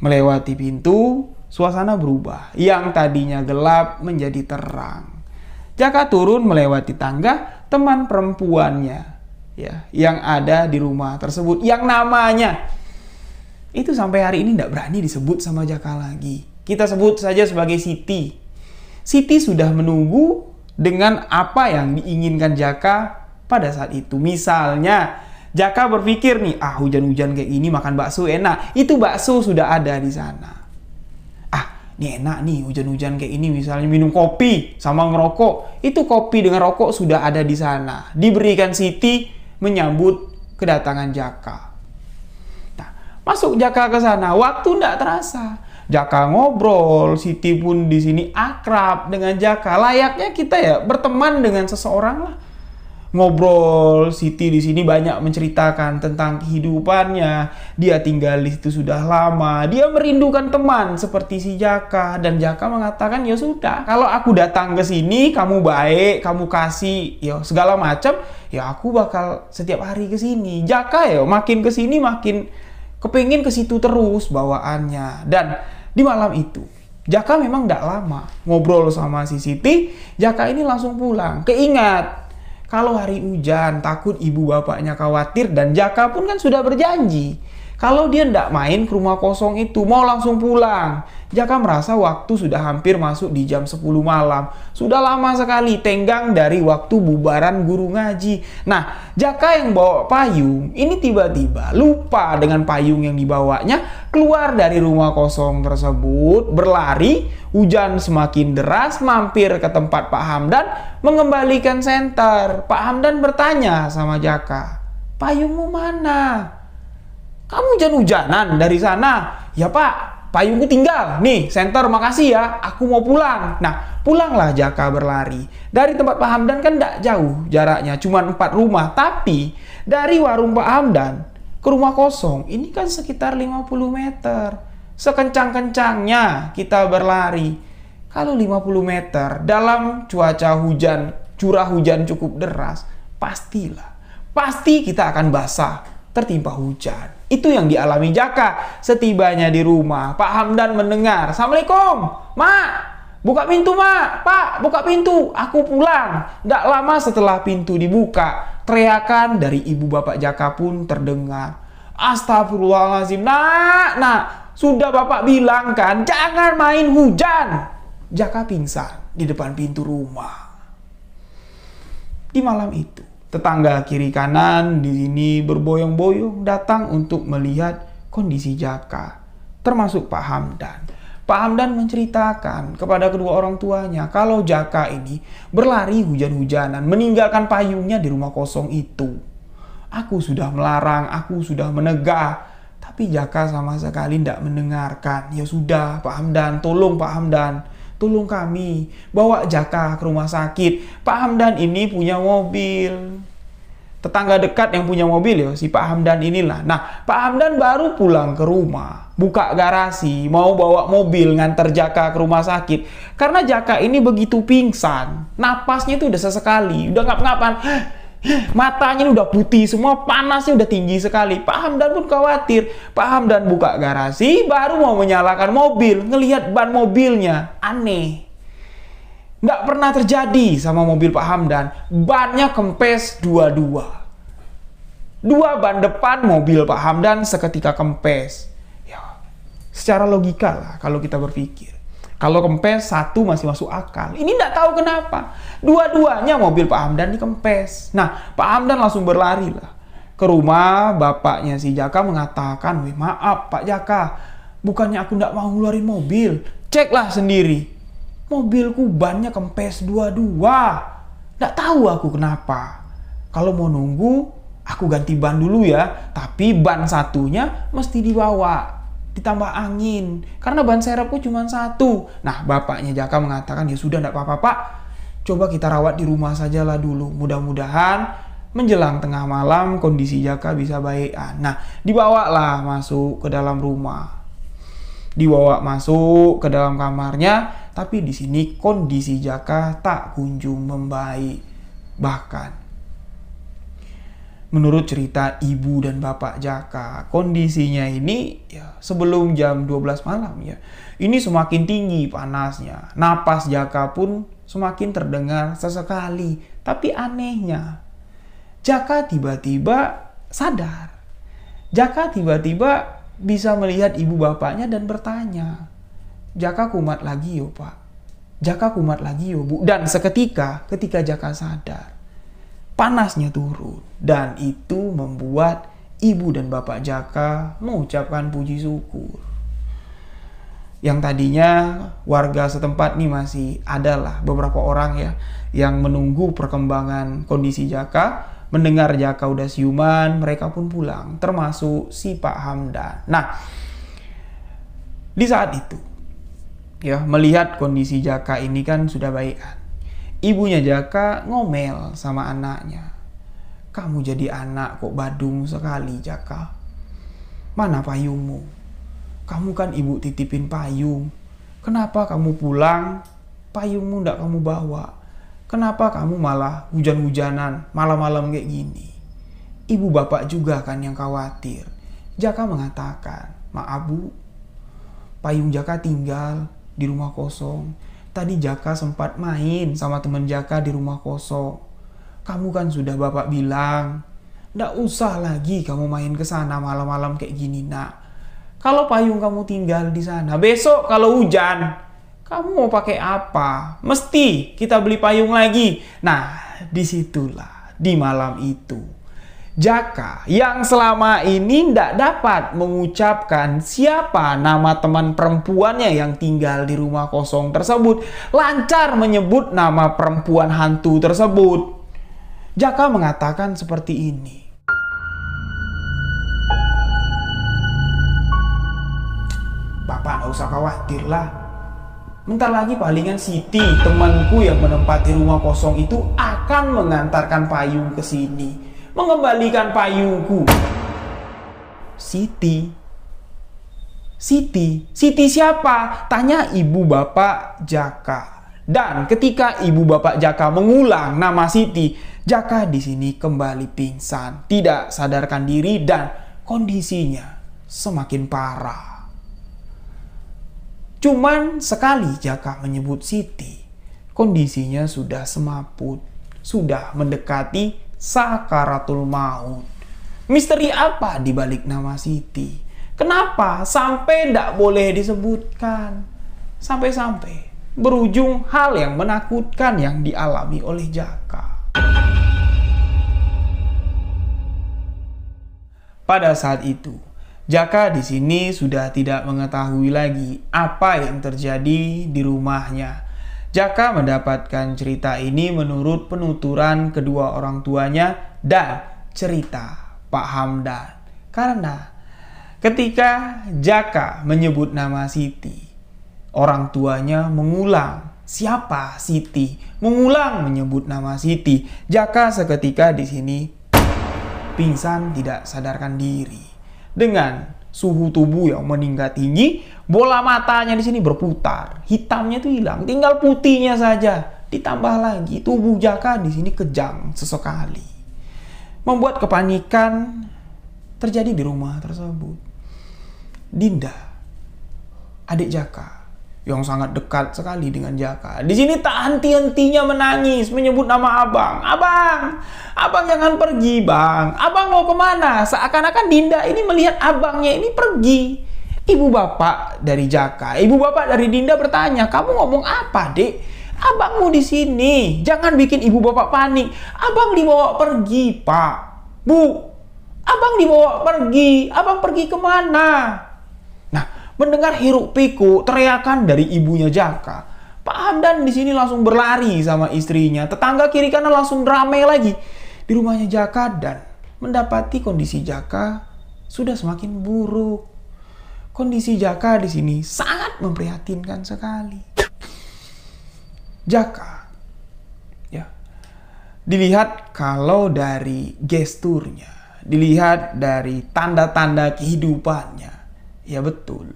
melewati pintu, suasana berubah. Yang tadinya gelap menjadi terang. Jaka turun melewati tangga, teman perempuannya ya, yang ada di rumah tersebut, yang namanya itu sampai hari ini tidak berani disebut sama Jaka lagi. Kita sebut saja sebagai Siti. Siti sudah menunggu dengan apa yang diinginkan Jaka pada saat itu. Misalnya Jaka berpikir nih, hujan-hujan kayak gini makan bakso enak. Itu bakso sudah ada di sana. Ini enak nih hujan-hujan kayak ini, misalnya minum kopi sama ngerokok. Itu kopi dengan rokok sudah ada di sana. Diberikan Siti menyambut kedatangan Jaka. Nah, masuk Jaka ke sana, waktu tidak terasa. Jaka ngobrol, Siti pun di sini akrab dengan Jaka. Layaknya kita ya berteman dengan seseorang lah. Ngobrol, Siti di sini banyak menceritakan tentang kehidupannya. Dia tinggal di situ sudah lama. Dia merindukan teman seperti si Jaka, dan Jaka mengatakan, "Ya sudah, kalau aku datang ke sini, kamu baik, kamu kasih ya segala macam, ya aku bakal setiap hari ke sini." Jaka ya makin ke sini makin kepengin ke situ terus bawaannya. Dan di malam itu Jaka memang tidak lama ngobrol sama si Siti. Jaka ini langsung pulang. Keingat kalau hari hujan, takut ibu bapaknya khawatir, dan Jaka pun kan sudah berjanji kalau dia tidak main ke rumah kosong itu, mau langsung pulang. Jaka merasa waktu sudah hampir masuk di jam 10 malam. Sudah lama sekali, tenggang dari waktu bubaran guru ngaji. Nah, Jaka yang bawa payung, ini tiba-tiba lupa dengan payung yang dibawanya, keluar dari rumah kosong tersebut, berlari. Hujan semakin deras, mampir ke tempat Pak Hamdan, mengembalikan senter. Pak Hamdan bertanya sama Jaka, "Payungmu mana? Kamu hujan-hujanan dari sana?" "Ya Pak, payungku tinggal. Nih, senter, makasih ya, aku mau pulang." Nah, pulanglah Jaka berlari. Dari tempat Pak Hamdan kan tidak jauh jaraknya, cuma 4 rumah. Tapi dari warung Pak Hamdan ke rumah kosong, ini kan sekitar 50 meter. Sekencang-kencangnya kita berlari. Kalau 50 meter dalam cuaca hujan, curah hujan cukup deras, pasti kita akan basah, tertimpa hujan. Itu yang dialami Jaka. Setibanya di rumah, Pak Hamdan mendengar, "Assalamualaikum, Mak. Buka pintu, Mak. Pak, buka pintu. Aku pulang." Tidak lama setelah pintu dibuka, teriakan dari ibu bapak Jaka pun terdengar. "Astagfirullahaladzim, nak. Sudah bapak bilang kan, jangan main hujan." Jaka pingsan di depan pintu rumah. Di malam itu, tetangga kiri kanan di sini berboyong-boyong datang untuk melihat kondisi Jaka, termasuk Pak Hamdan. Pak Hamdan menceritakan kepada kedua orang tuanya kalau Jaka ini berlari hujan-hujanan, meninggalkan payungnya di rumah kosong itu. "Aku sudah melarang, aku sudah menegah, tapi Jaka sama sekali tidak mendengarkan." "Ya sudah Pak Hamdan, tolong Pak Hamdan, tolong kami, bawa Jaka ke rumah sakit." Pak Hamdan ini punya mobil. Tetangga dekat yang punya mobil ya, si Pak Hamdan inilah. Nah, Pak Hamdan baru pulang ke rumah, buka garasi, mau bawa mobil nganter Jaka ke rumah sakit. Karena Jaka ini begitu pingsan, napasnya itu udah sesekali, udah ngap-ngapan. Matanya udah putih semua, panasnya udah tinggi sekali. Pak Hamdan pun khawatir. Pak Hamdan buka garasi, baru mau menyalakan mobil, ngelihat ban mobilnya aneh. Nggak pernah terjadi sama mobil Pak Hamdan. Bannya kempes dua-dua. Dua ban depan mobil Pak Hamdan seketika kempes. Ya, secara logika lah kalau kita berpikir. Kalau kempes satu masih masuk akal. Ini nggak tahu kenapa. Dua-duanya mobil Pak Hamdan dikempes. Nah, Pak Hamdan langsung berlari lah ke rumah bapaknya si Jaka, mengatakan, "Wih, maaf Pak Jaka, bukannya aku nggak mau ngeluarin mobil. Ceklah sendiri. Mobilku bannya kempes dua-dua. Nggak tahu aku kenapa. Kalau mau nunggu, aku ganti ban dulu ya. Tapi ban satunya mesti dibawa. Ditambah angin. Karena ban serepku cuma satu. Nah, bapaknya Jaka mengatakan, ya sudah nggak apa-apa Pak. Coba kita rawat di rumah sajalah dulu. Mudah-mudahan menjelang tengah malam kondisi Jaka bisa baik. Nah, dibawalah masuk ke dalam rumah. Dibawa masuk ke dalam kamarnya, tapi di sini kondisi Jaka tak kunjung membaik. Bahkan menurut cerita ibu dan bapak Jaka, kondisinya ini ya sebelum jam 12 malam ya. Ini semakin tinggi panasnya. Napas Jaka pun semakin terdengar sesekali. Tapi anehnya, Jaka tiba-tiba sadar. Jaka tiba-tiba bisa melihat ibu bapaknya dan bertanya, Jaka kumat lagi yo Pak. Jaka kumat lagi yo Bu. Dan seketika ketika Jaka sadar, panasnya turun. Dan itu membuat ibu dan bapak Jaka mengucapkan puji syukur. Yang tadinya warga setempat nih masih adalah beberapa orang ya yang menunggu perkembangan kondisi Jaka. Mendengar Jaka udah siuman, mereka pun pulang, termasuk si Pak Hamdan. Nah, di saat itu, ya melihat kondisi Jaka ini kan sudah baikan. Ibunya Jaka ngomel sama anaknya. Kamu jadi anak kok badung sekali Jaka. Mana payungmu? Kamu kan ibu titipin payung. Kenapa kamu pulang, payungmu ndak kamu bawa? Kenapa kamu malah hujan-hujanan malam-malam kayak gini? Ibu bapak juga kan yang khawatir. Jaka mengatakan, maaf Bu, payung Jaka tinggal di rumah kosong. Tadi Jaka sempat main sama teman Jaka di rumah kosong. Kamu kan sudah bapak bilang, nggak usah lagi kamu main ke sana malam-malam kayak gini nak. Kalau payung kamu tinggal di sana, besok kalau hujan, kamu mau pakai apa? Mesti kita beli payung lagi. Nah, disitulah di malam itu Jaka yang selama ini tidak dapat mengucapkan siapa nama teman perempuannya yang tinggal di rumah kosong tersebut, lancar menyebut nama perempuan hantu tersebut. Jaka mengatakan seperti ini. Bapak gak usah khawatir lah. Bentar lagi palingan Siti, temanku yang menempati rumah kosong itu akan mengantarkan payung ke sini, mengembalikan payungku. Siti siapa? Tanya ibu bapak Jaka. Dan ketika ibu bapak Jaka mengulang nama Siti, Jaka di sini kembali pingsan, tidak sadarkan diri dan kondisinya semakin parah. Cuman sekali Jaka menyebut Siti, kondisinya sudah semaput, sudah mendekati sakaratul maut. Misteri apa di balik nama Siti? Kenapa sampai tidak boleh disebutkan? Sampai-sampai berujung hal yang menakutkan yang dialami oleh Jaka. Pada saat itu, Jaka di sini sudah tidak mengetahui lagi apa yang terjadi di rumahnya. Jaka mendapatkan cerita ini menurut penuturan kedua orang tuanya dan cerita Pak Hamdan. Karena ketika Jaka menyebut nama Siti, orang tuanya mengulang siapa Siti, mengulang menyebut nama Siti. Jaka seketika di sini pingsan, tidak sadarkan diri. Dengan suhu tubuh yang meningkat tinggi, bola matanya di sini berputar, hitamnya itu hilang, tinggal putihnya saja. Ditambah lagi tubuh Jaka di sini kejang sesekali, membuat kepanikan terjadi di rumah tersebut. Dinda, adik Jaka, yang sangat dekat sekali dengan Jaka, di sini tak henti-hentinya menangis, menyebut nama abang. Abang jangan pergi bang. Abang mau kemana? Seakan-akan Dinda ini melihat abangnya ini pergi. Ibu bapak dari Jaka, ibu bapak dari Dinda bertanya, kamu ngomong apa dek? Abangmu di sini. Jangan bikin ibu bapak panik. Abang dibawa pergi pak. Bu, abang dibawa pergi. Abang pergi kemana? Mendengar hiruk pikuk teriakan dari ibunya Jaka, Pak Hamdan di sini langsung berlari sama istrinya. Tetangga kiri kanan langsung ramai lagi di rumahnya Jaka dan mendapati kondisi Jaka sudah semakin buruk. Kondisi Jaka di sini sangat memprihatinkan sekali. Jaka, ya, dilihat kalau dari gesturnya, dilihat dari tanda-tanda kehidupannya, ya betul.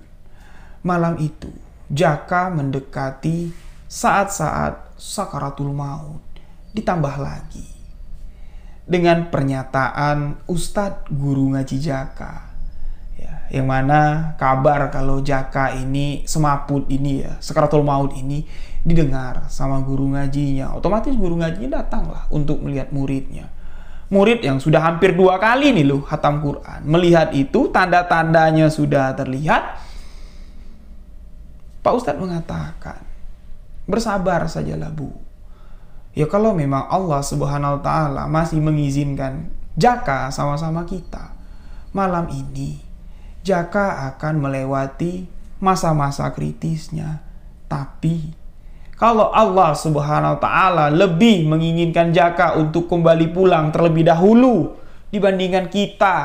Malam itu Jaka mendekati saat-saat sakaratul maut. Ditambah lagi dengan pernyataan Ustadz guru ngaji Jaka, ya, yang mana kabar kalau Jaka ini semaput ini ya, sakaratul maut ini didengar sama guru ngajinya. Otomatis guru ngajinya datanglah untuk melihat muridnya. Murid yang sudah hampir 2 kali nih loh khatam Quran. Melihat itu, tanda-tandanya sudah terlihat. Pak Ustadz mengatakan, bersabar sajalah Bu. Ya kalau memang Allah Subhanahu wa Ta'ala masih mengizinkan Jaka sama-sama kita, malam ini Jaka akan melewati masa-masa kritisnya. Tapi kalau Allah Subhanahu wa Ta'ala lebih menginginkan Jaka untuk kembali pulang terlebih dahulu dibandingkan kita,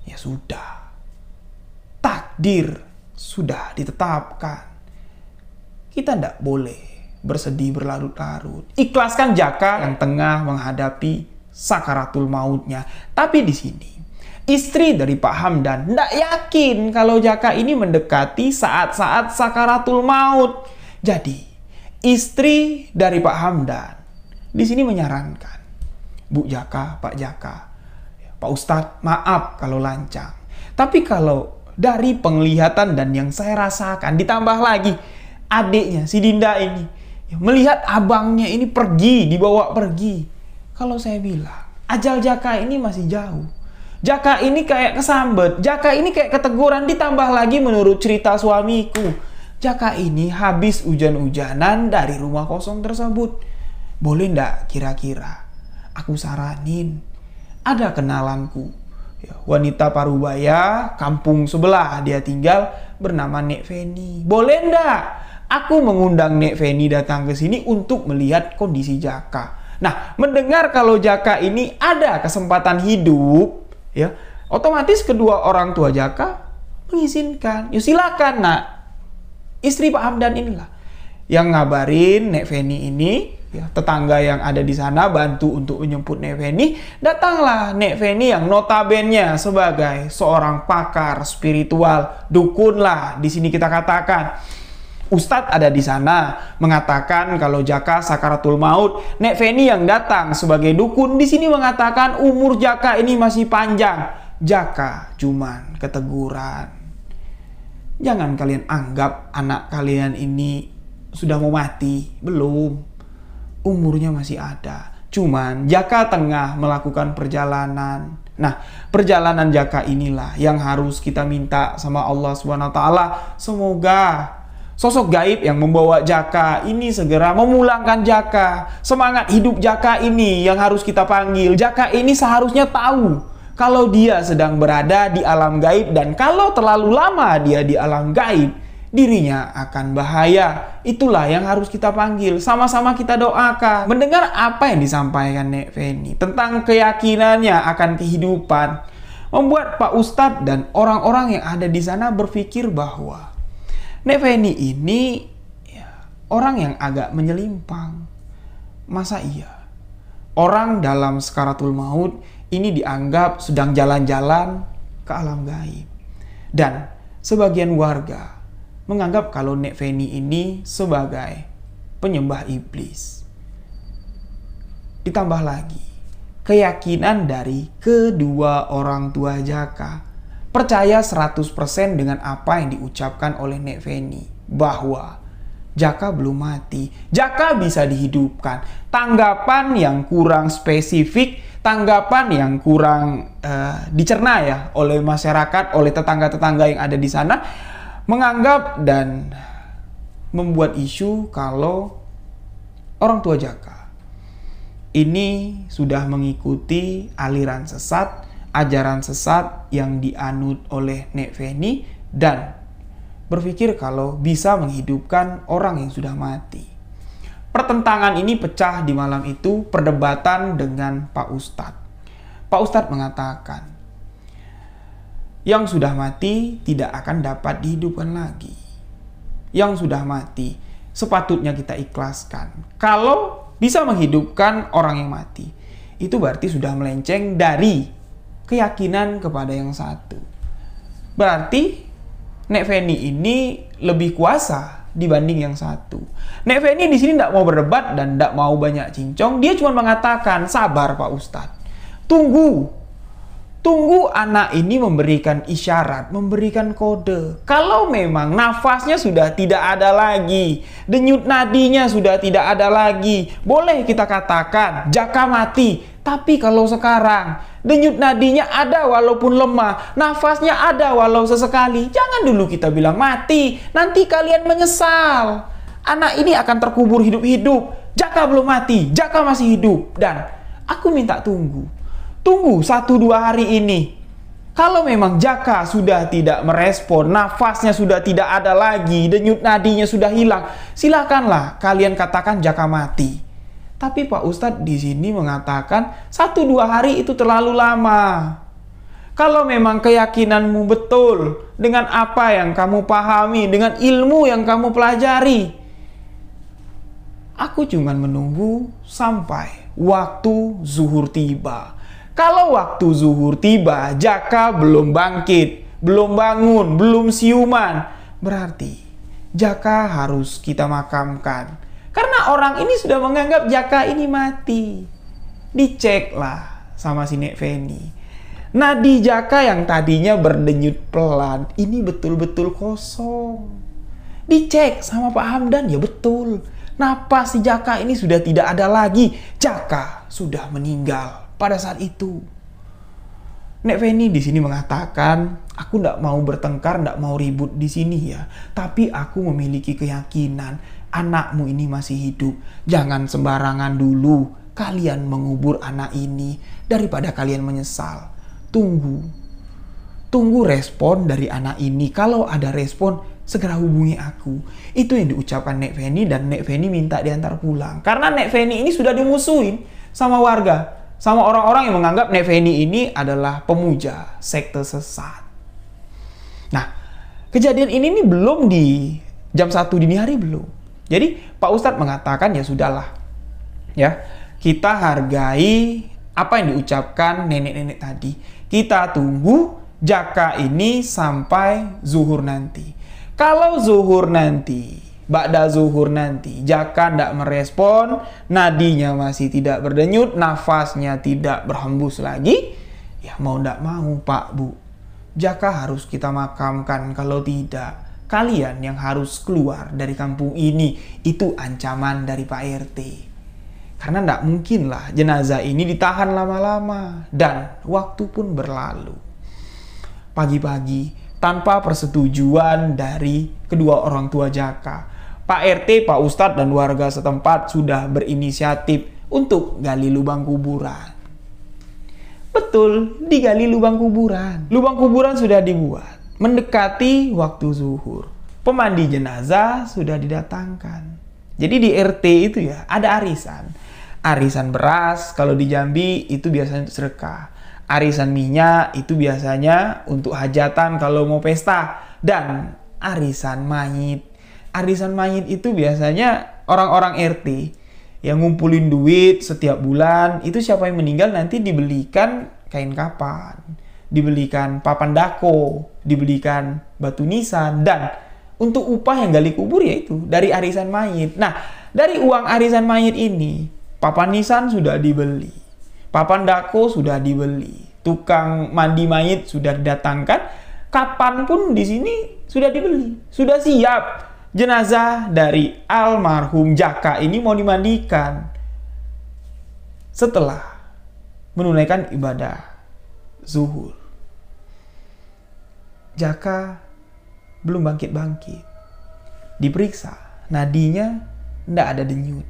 ya sudah, takdir sudah ditetapkan. Kita tidak boleh bersedih berlarut-larut. Ikhlaskan Jaka yang tengah menghadapi sakaratul mautnya. Tapi di sini istri dari Pak Hamdan tidak yakin kalau Jaka ini mendekati saat-saat sakaratul maut. Jadi istri dari Pak Hamdan di sini menyarankan, Bu Jaka, Pak Jaka, Pak Ustadz, maaf kalau lancang. Tapi kalau dari penglihatan dan yang saya rasakan, ditambah lagi adiknya, si Dinda ini, melihat abangnya ini pergi, dibawa pergi. Kalau saya bilang, ajal Jaka ini masih jauh. Jaka ini kayak kesambet, Jaka ini kayak keteguran, ditambah lagi menurut cerita suamiku, Jaka ini habis hujan-hujanan dari rumah kosong tersebut. Boleh ndak kira-kira aku saranin, ada kenalanku, ya, wanita Parubaya, kampung sebelah dia tinggal, bernama Nek Feni. Boleh ndak aku mengundang Nek Feni datang ke sini untuk melihat kondisi Jaka. Nah, mendengar kalau Jaka ini ada kesempatan hidup, ya, otomatis kedua orang tua Jaka mengizinkan. Ya silakan, Nak. Istri Pak Hamdan inilah yang ngabarin Nek Feni ini, ya, tetangga yang ada di sana bantu untuk menjemput Nek Feni. Datanglah Nek Feni yang notabene sebagai seorang pakar spiritual, dukun lah di sini kita katakan. Ustadz ada di sana mengatakan kalau Jaka sakaratul maut. Nek Feni yang datang sebagai dukun di sini mengatakan umur Jaka ini masih panjang. Jaka cuman keteguran. Jangan kalian anggap anak kalian ini sudah mau mati. Belum. Umurnya masih ada. Cuman Jaka tengah melakukan perjalanan. Nah, perjalanan Jaka inilah yang harus kita minta sama Allah Subhanahu wa Ta'ala. Semoga sosok gaib yang membawa Jaka ini segera memulangkan Jaka. Semangat hidup Jaka ini yang harus kita panggil. Jaka ini seharusnya tahu kalau dia sedang berada di alam gaib, dan kalau terlalu lama dia di alam gaib, dirinya akan bahaya. Itulah yang harus kita panggil. Sama-sama kita doakan. Mendengar apa yang disampaikan Nek Feni tentang keyakinannya akan kehidupan, membuat Pak Ustadz dan orang-orang yang ada di sana berpikir bahwa Nek Feni ini, ya, orang yang agak menyelimpang. Masa iya orang dalam sakaratul maut ini dianggap sedang jalan-jalan ke alam gaib? Dan sebagian warga menganggap kalau Nek Feni ini sebagai penyembah iblis. Ditambah lagi keyakinan dari kedua orang tua Jaka, percaya 100% dengan apa yang diucapkan oleh Nek Feni, bahwa Jaka belum mati, Jaka bisa dihidupkan. Tanggapan yang kurang spesifik, tanggapan yang kurang dicerna ya oleh masyarakat, oleh tetangga-tetangga yang ada di sana, menganggap dan membuat isu kalau orang tua Jaka ini sudah mengikuti aliran sesat, ajaran sesat yang dianut oleh Nek Feni, dan berpikir kalau bisa menghidupkan orang yang sudah mati. Pertentangan ini pecah di malam itu, perdebatan dengan Pak Ustadz. Pak Ustadz mengatakan, yang sudah mati tidak akan dapat dihidupkan lagi. Yang sudah mati sepatutnya kita ikhlaskan. Kalau bisa menghidupkan orang yang mati, itu berarti sudah melenceng dari keyakinan kepada yang satu. Berarti Nek Feni ini lebih kuasa dibanding yang satu. Nek Feni di sini tidak mau berdebat dan tidak mau banyak cincong. Dia cuma mengatakan, sabar Pak Ustadz. Tunggu anak ini memberikan isyarat, memberikan kode. Kalau memang nafasnya sudah tidak ada lagi, denyut nadinya sudah tidak ada lagi, boleh kita katakan Jaka mati. Tapi kalau sekarang denyut nadinya ada walaupun lemah, nafasnya ada walau sesekali, jangan dulu kita bilang mati. Nanti kalian menyesal. Anak ini akan terkubur hidup-hidup. Jaka belum mati, Jaka masih hidup. Dan aku minta tunggu 1-2 hari ini. Kalau memang Jaka sudah tidak merespon, nafasnya sudah tidak ada lagi, denyut nadinya sudah hilang, silakanlah kalian katakan Jaka mati. Tapi Pak Ustadz di sini mengatakan 1-2 hari itu terlalu lama. Kalau memang keyakinanmu betul dengan apa yang kamu pahami, dengan ilmu yang kamu pelajari, aku cuma menunggu sampai waktu zuhur tiba. Kalau waktu zuhur tiba, Jaka belum bangkit, belum bangun, belum siuman, berarti Jaka harus kita makamkan. Karena orang ini sudah menganggap Jaka ini mati. Diceklah sama si Nek Feni. Nadi Jaka yang tadinya berdenyut pelan, ini betul-betul kosong. Dicek sama Pak Hamdan, ya betul. Napas si Jaka ini sudah tidak ada lagi. Jaka sudah meninggal pada saat itu. Nek Feni di sini mengatakan, aku tidak mau bertengkar, tidak mau ribut di sini ya. Tapi aku memiliki keyakinan anakmu ini masih hidup. Jangan sembarangan dulu kalian mengubur anak ini daripada kalian menyesal. Tunggu respon dari anak ini. Kalau ada respon, segera hubungi aku. Itu yang diucapkan Nek Feni, dan Nek Feni minta diantar pulang. Karena Nek Feni ini sudah dimusuhin sama warga, sama orang-orang yang menganggap Nek Feni ini adalah pemuja sekte sesat. Nah, kejadian ini nih belum di jam 1 dini hari belum. Jadi Pak Ustadz mengatakan, ya sudahlah, ya kita hargai apa yang diucapkan nenek-nenek tadi. Kita tunggu Jaka ini sampai zuhur nanti. Kalau zuhur nanti, ba'da zuhur nanti, Jaka tidak merespon, nadinya masih tidak berdenyut, nafasnya tidak berhembus lagi, ya mau tidak mau Pak Bu, Jaka harus kita makamkan. Kalau tidak, kalian yang harus keluar dari kampung ini. Itu ancaman dari Pak RT. Karena tidak mungkinlah jenazah ini ditahan lama-lama. Dan waktu pun berlalu. Pagi-pagi, tanpa persetujuan dari kedua orang tua Jaka, Pak RT, Pak Ustadz, dan warga setempat sudah berinisiatif untuk gali lubang kuburan. Betul, digali lubang kuburan. Lubang kuburan sudah dibuat. Mendekati waktu zuhur, pemandi jenazah sudah didatangkan. Jadi di RT itu ya ada arisan beras. Kalau di Jambi itu biasanya untuk sedekah. Arisan minyak itu biasanya untuk hajatan kalau mau pesta. Dan arisan mayit itu biasanya orang-orang RT yang ngumpulin duit setiap bulan. Itu siapa yang meninggal nanti dibelikan kain kapan, dibelikan papan dako, dibelikan batu nisan, dan untuk upah yang gali kubur yaitu dari arisan mayit. Nah, dari uang arisan mayit ini, papan nisan sudah dibeli, papan dako sudah dibeli, tukang mandi mayit sudah didatangkan, kapan pun di sini sudah dibeli, sudah siap. Jenazah dari almarhum Jaka ini mau dimandikan setelah menunaikan ibadah zuhur. Jaka belum bangkit-bangkit. Diperiksa, nadinya tidak ada denyut.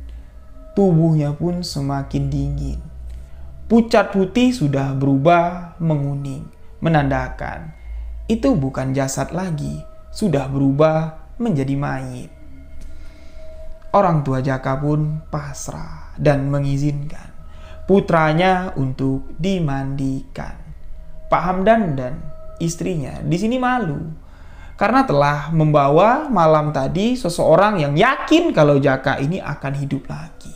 Tubuhnya pun semakin dingin. Pucat putih sudah berubah menguning, menandakan itu bukan jasad lagi, sudah berubah menjadi mayit. Orang tua Jaka pun pasrah dan mengizinkan putranya untuk dimandikan. Pak Hamdan dan istrinya di sini malu karena telah membawa malam tadi seseorang yang yakin kalau Jaka ini akan hidup lagi.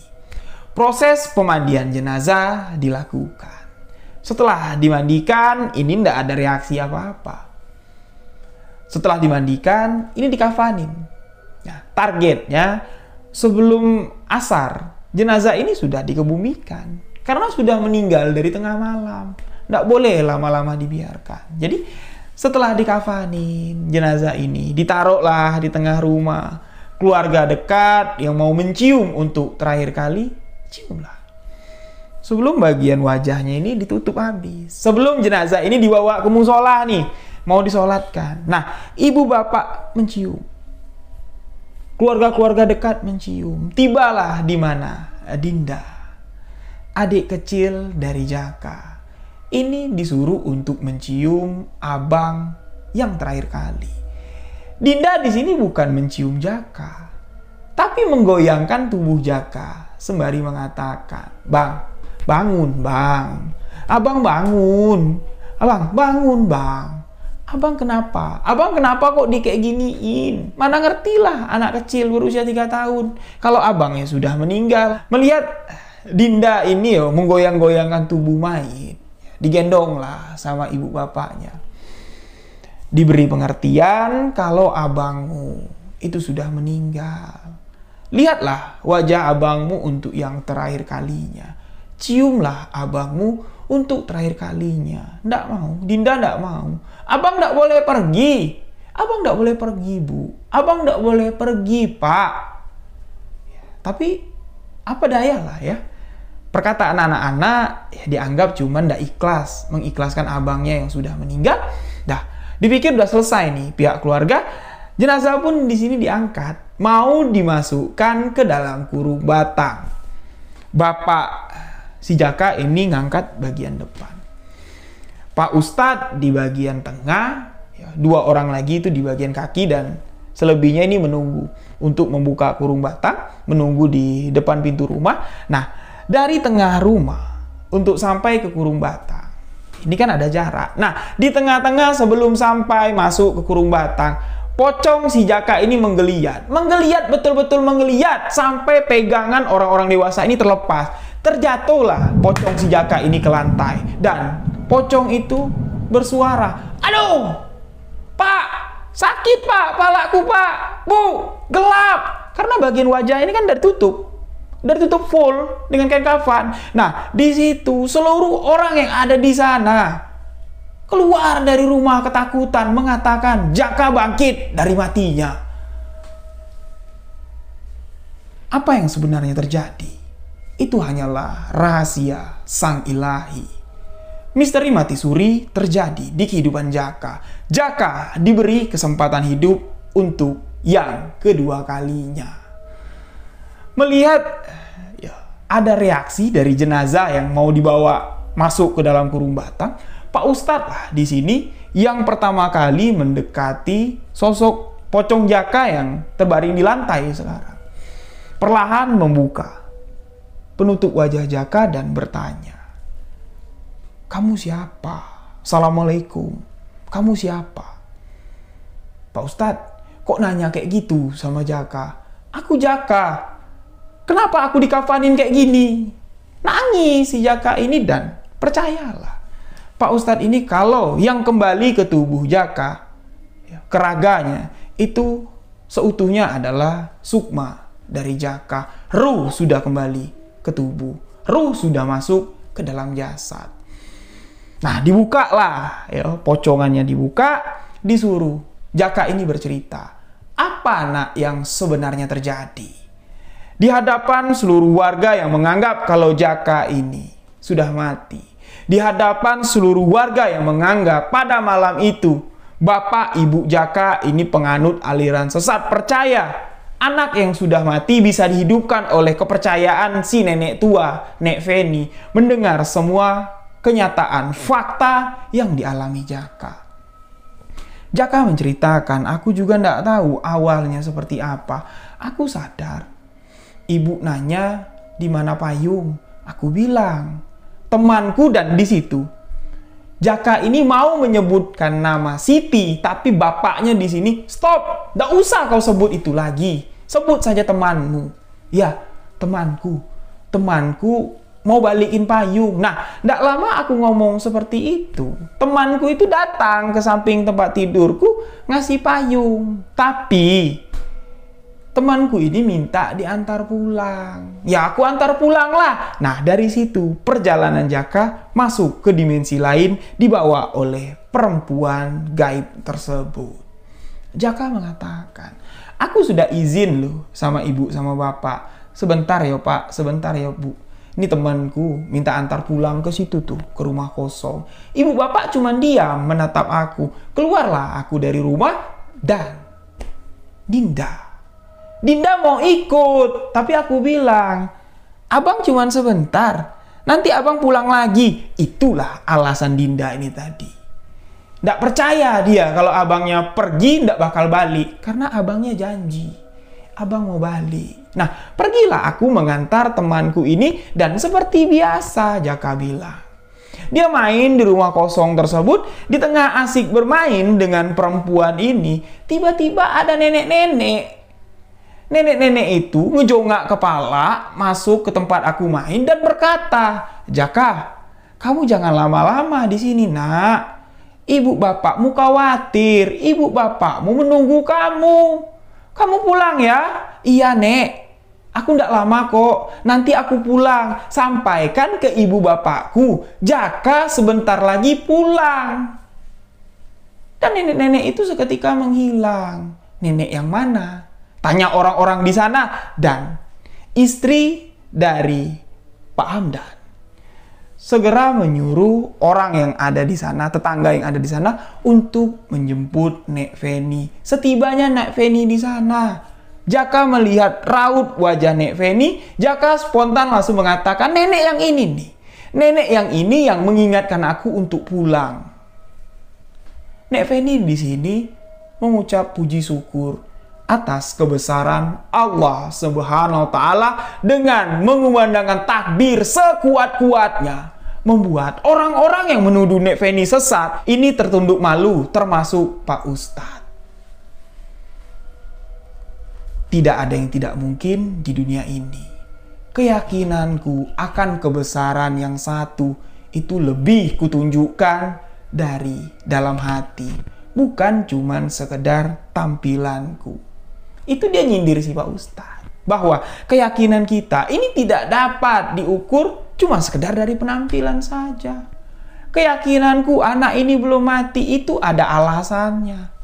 Proses pemandian jenazah dilakukan. Setelah dimandikan, ini tidak ada reaksi apa-apa. Setelah dimandikan, ini dikafanin. Nah, targetnya sebelum asar, jenazah ini sudah dikebumikan. Karena sudah meninggal dari tengah malam. Tidak boleh lama-lama dibiarkan. Jadi, setelah dikafanin, jenazah ini ditaruhlah di tengah rumah. Keluarga dekat yang mau mencium untuk terakhir kali, ciumlah. Sebelum bagian wajahnya ini ditutup habis. Sebelum jenazah ini dibawa ke musola nih, mau disolatkan. Nah, ibu bapak mencium. Keluarga-keluarga dekat mencium. Tibalah di mana? Dinda, adik kecil dari Jaka. Ini disuruh untuk mencium abang yang terakhir kali. Dinda di sini bukan mencium Jaka, tapi menggoyangkan tubuh Jaka sembari mengatakan, "Bang, bangun bang, abang bangun, abang bangun bang, abang kenapa? Abang kenapa kok kayak giniin? Mana ngertilah anak kecil berusia 3 tahun kalau abangnya sudah meninggal." Melihat Dinda ini menggoyang-goyangkan tubuh mayit, digendonglah sama ibu bapaknya. Diberi pengertian kalau abangmu itu sudah meninggal. Lihatlah wajah abangmu untuk yang terakhir kalinya. Ciumlah abangmu untuk terakhir kalinya. Nggak mau, Dinda nggak mau. Abang nggak boleh pergi. Abang nggak boleh pergi, Bu. Abang nggak boleh pergi, Pak. Tapi apa daya lah ya. Perkataan anak-anak dianggap cuma nggak ikhlas. Mengikhlaskan abangnya yang sudah meninggal. Dah, dipikir udah selesai nih pihak keluarga. Jenazah pun di sini diangkat. Mau dimasukkan ke dalam kurung batang. Bapak si Jaka ini ngangkat bagian depan. Pak Ustadz di bagian tengah, ya, 2 orang lagi itu di bagian kaki, dan selebihnya ini menunggu untuk membuka kurung batang, menunggu di depan pintu rumah. Nah, dari tengah rumah untuk sampai ke kurung batang, ini kan ada jarak. Nah, di tengah-tengah sebelum sampai masuk ke kurung batang, pocong si Jaka ini menggeliat, betul-betul menggeliat sampai pegangan orang-orang dewasa ini terlepas. Terjatuhlah pocong si Jaka ini ke lantai, dan pocong itu bersuara, "Aduh, Pak, sakit Pak, palaku Pak, Bu, gelap." Karena bagian wajah ini kan udah tutup full dengan kain kafan. Nah, di situ seluruh orang yang ada di sana keluar dari rumah ketakutan, mengatakan, "Jaka bangkit dari matinya." Apa yang sebenarnya terjadi? Itu hanyalah rahasia sang ilahi. Misteri mati suri terjadi di kehidupan Jaka. Jaka diberi kesempatan hidup untuk yang kedua kalinya. Melihat ada reaksi dari jenazah yang mau dibawa masuk ke dalam kurung batang, Pak Ustadz lah di sini yang pertama kali mendekati sosok pocong Jaka yang terbaring di lantai sekarang. Perlahan membuka penutup wajah Jaka dan bertanya, "Kamu siapa? Assalamualaikum. Kamu siapa?" Pak Ustadz kok nanya kayak gitu sama Jaka? "Aku Jaka. Kenapa aku dikafanin kayak gini?" Nangis si Jaka ini, dan percayalah, Pak Ustadz ini kalau yang kembali ke tubuh Jaka, ke raganya, itu seutuhnya adalah sukma dari Jaka. Ruh sudah kembali ke tubuh. Ruh sudah masuk ke dalam jasad. Nah, dibukalah, pocongannya dibuka, disuruh Jaka ini bercerita. Apa nak yang sebenarnya terjadi? Di hadapan seluruh warga yang menganggap kalau Jaka ini sudah mati. Di hadapan seluruh warga yang menganggap pada malam itu bapak ibu Jaka ini penganut aliran sesat, percaya anak yang sudah mati bisa dihidupkan oleh kepercayaan si nenek tua, Nek Feni, mendengar semua kenyataan fakta yang dialami Jaka. Jaka menceritakan, aku juga nggak tahu awalnya seperti apa. Aku sadar. Ibu nanya, di mana payung? Aku bilang, temanku, dan di situ. Jaka ini mau menyebutkan nama Siti, tapi bapaknya di sini, stop, nggak usah kau sebut itu lagi. Sebut saja temanmu. Ya, temanku. Temanku mau balikin payung. Nah, nggak lama aku ngomong seperti itu. Temanku itu datang ke samping tempat tidurku ngasih payung. Tapi temanku ini minta diantar pulang. Ya, aku antar pulang lah. Nah, dari situ perjalanan Jaka masuk ke dimensi lain dibawa oleh perempuan gaib tersebut. Jaka mengatakan, aku sudah izin loh sama ibu sama bapak. Sebentar ya pak, sebentar ya bu. Ini temanku minta antar pulang ke situ tuh, ke rumah kosong. Ibu bapak cuma diam menatap aku. Keluarlah aku dari rumah dan Dinda mau ikut. Tapi aku bilang, abang cuma sebentar. Nanti abang pulang lagi. Itulah alasan Dinda ini tadi. Nggak percaya dia kalau abangnya pergi nggak bakal balik. Karena abangnya janji. Abang mau balik. Nah, pergilah aku mengantar temanku ini dan seperti biasa Jaka bilang. Dia main di rumah kosong tersebut, di tengah asik bermain dengan perempuan ini, tiba-tiba ada nenek-nenek. Nenek-nenek itu ngejongak kepala masuk ke tempat aku main dan berkata, Jaka, kamu jangan lama-lama di sini nak. Ibu bapakmu khawatir, ibu bapakmu menunggu kamu. Kamu pulang ya? Iya nek. Aku ndak lama kok. Nanti aku pulang. Sampaikan ke ibu bapakku. Jaka sebentar lagi pulang. Dan nenek-nenek itu seketika menghilang. Nenek yang mana? Tanya orang-orang di sana. Dan istri dari Pak Hamdan segera menyuruh orang yang ada di sana, tetangga yang ada di sana, untuk menjemput Nek Feni. Setibanya Nek Feni di sana, Jaka melihat raut wajah Nek Feni. Jaka spontan langsung mengatakan, nenek yang ini nih. Nenek yang ini yang mengingatkan aku untuk pulang. Nek Feni di sini mengucap puji syukur atas kebesaran Allah Subhanahu wa Ta'ala dengan mengumandangkan takbir sekuat-kuatnya, membuat orang-orang yang menuduh Nek Feni sesat ini tertunduk malu, termasuk Pak Ustadz. Tidak ada yang tidak mungkin di dunia ini. Keyakinanku akan kebesaran yang satu itu lebih kutunjukkan dari dalam hati, bukan cuman sekedar tampilanku. Itu dia nyindir si Pak Ustadz, bahwa keyakinan kita ini tidak dapat diukur cuma sekedar dari penampilan saja. Keyakinanku anak ini belum mati itu ada alasannya.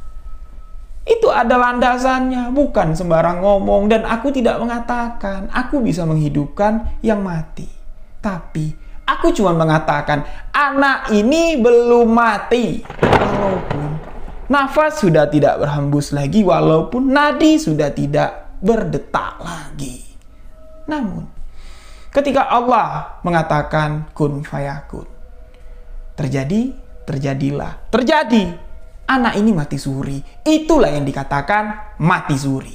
Itu ada landasannya, bukan sembarang ngomong. Dan aku tidak mengatakan aku bisa menghidupkan yang mati. Tapi aku cuma mengatakan anak ini belum mati. Walaupun nafas sudah tidak berhembus lagi, walaupun nadi sudah tidak berdetak lagi. Namun ketika Allah mengatakan kun fayakun, terjadilah. Terjadi. Anak ini mati suri. Itulah yang dikatakan mati suri.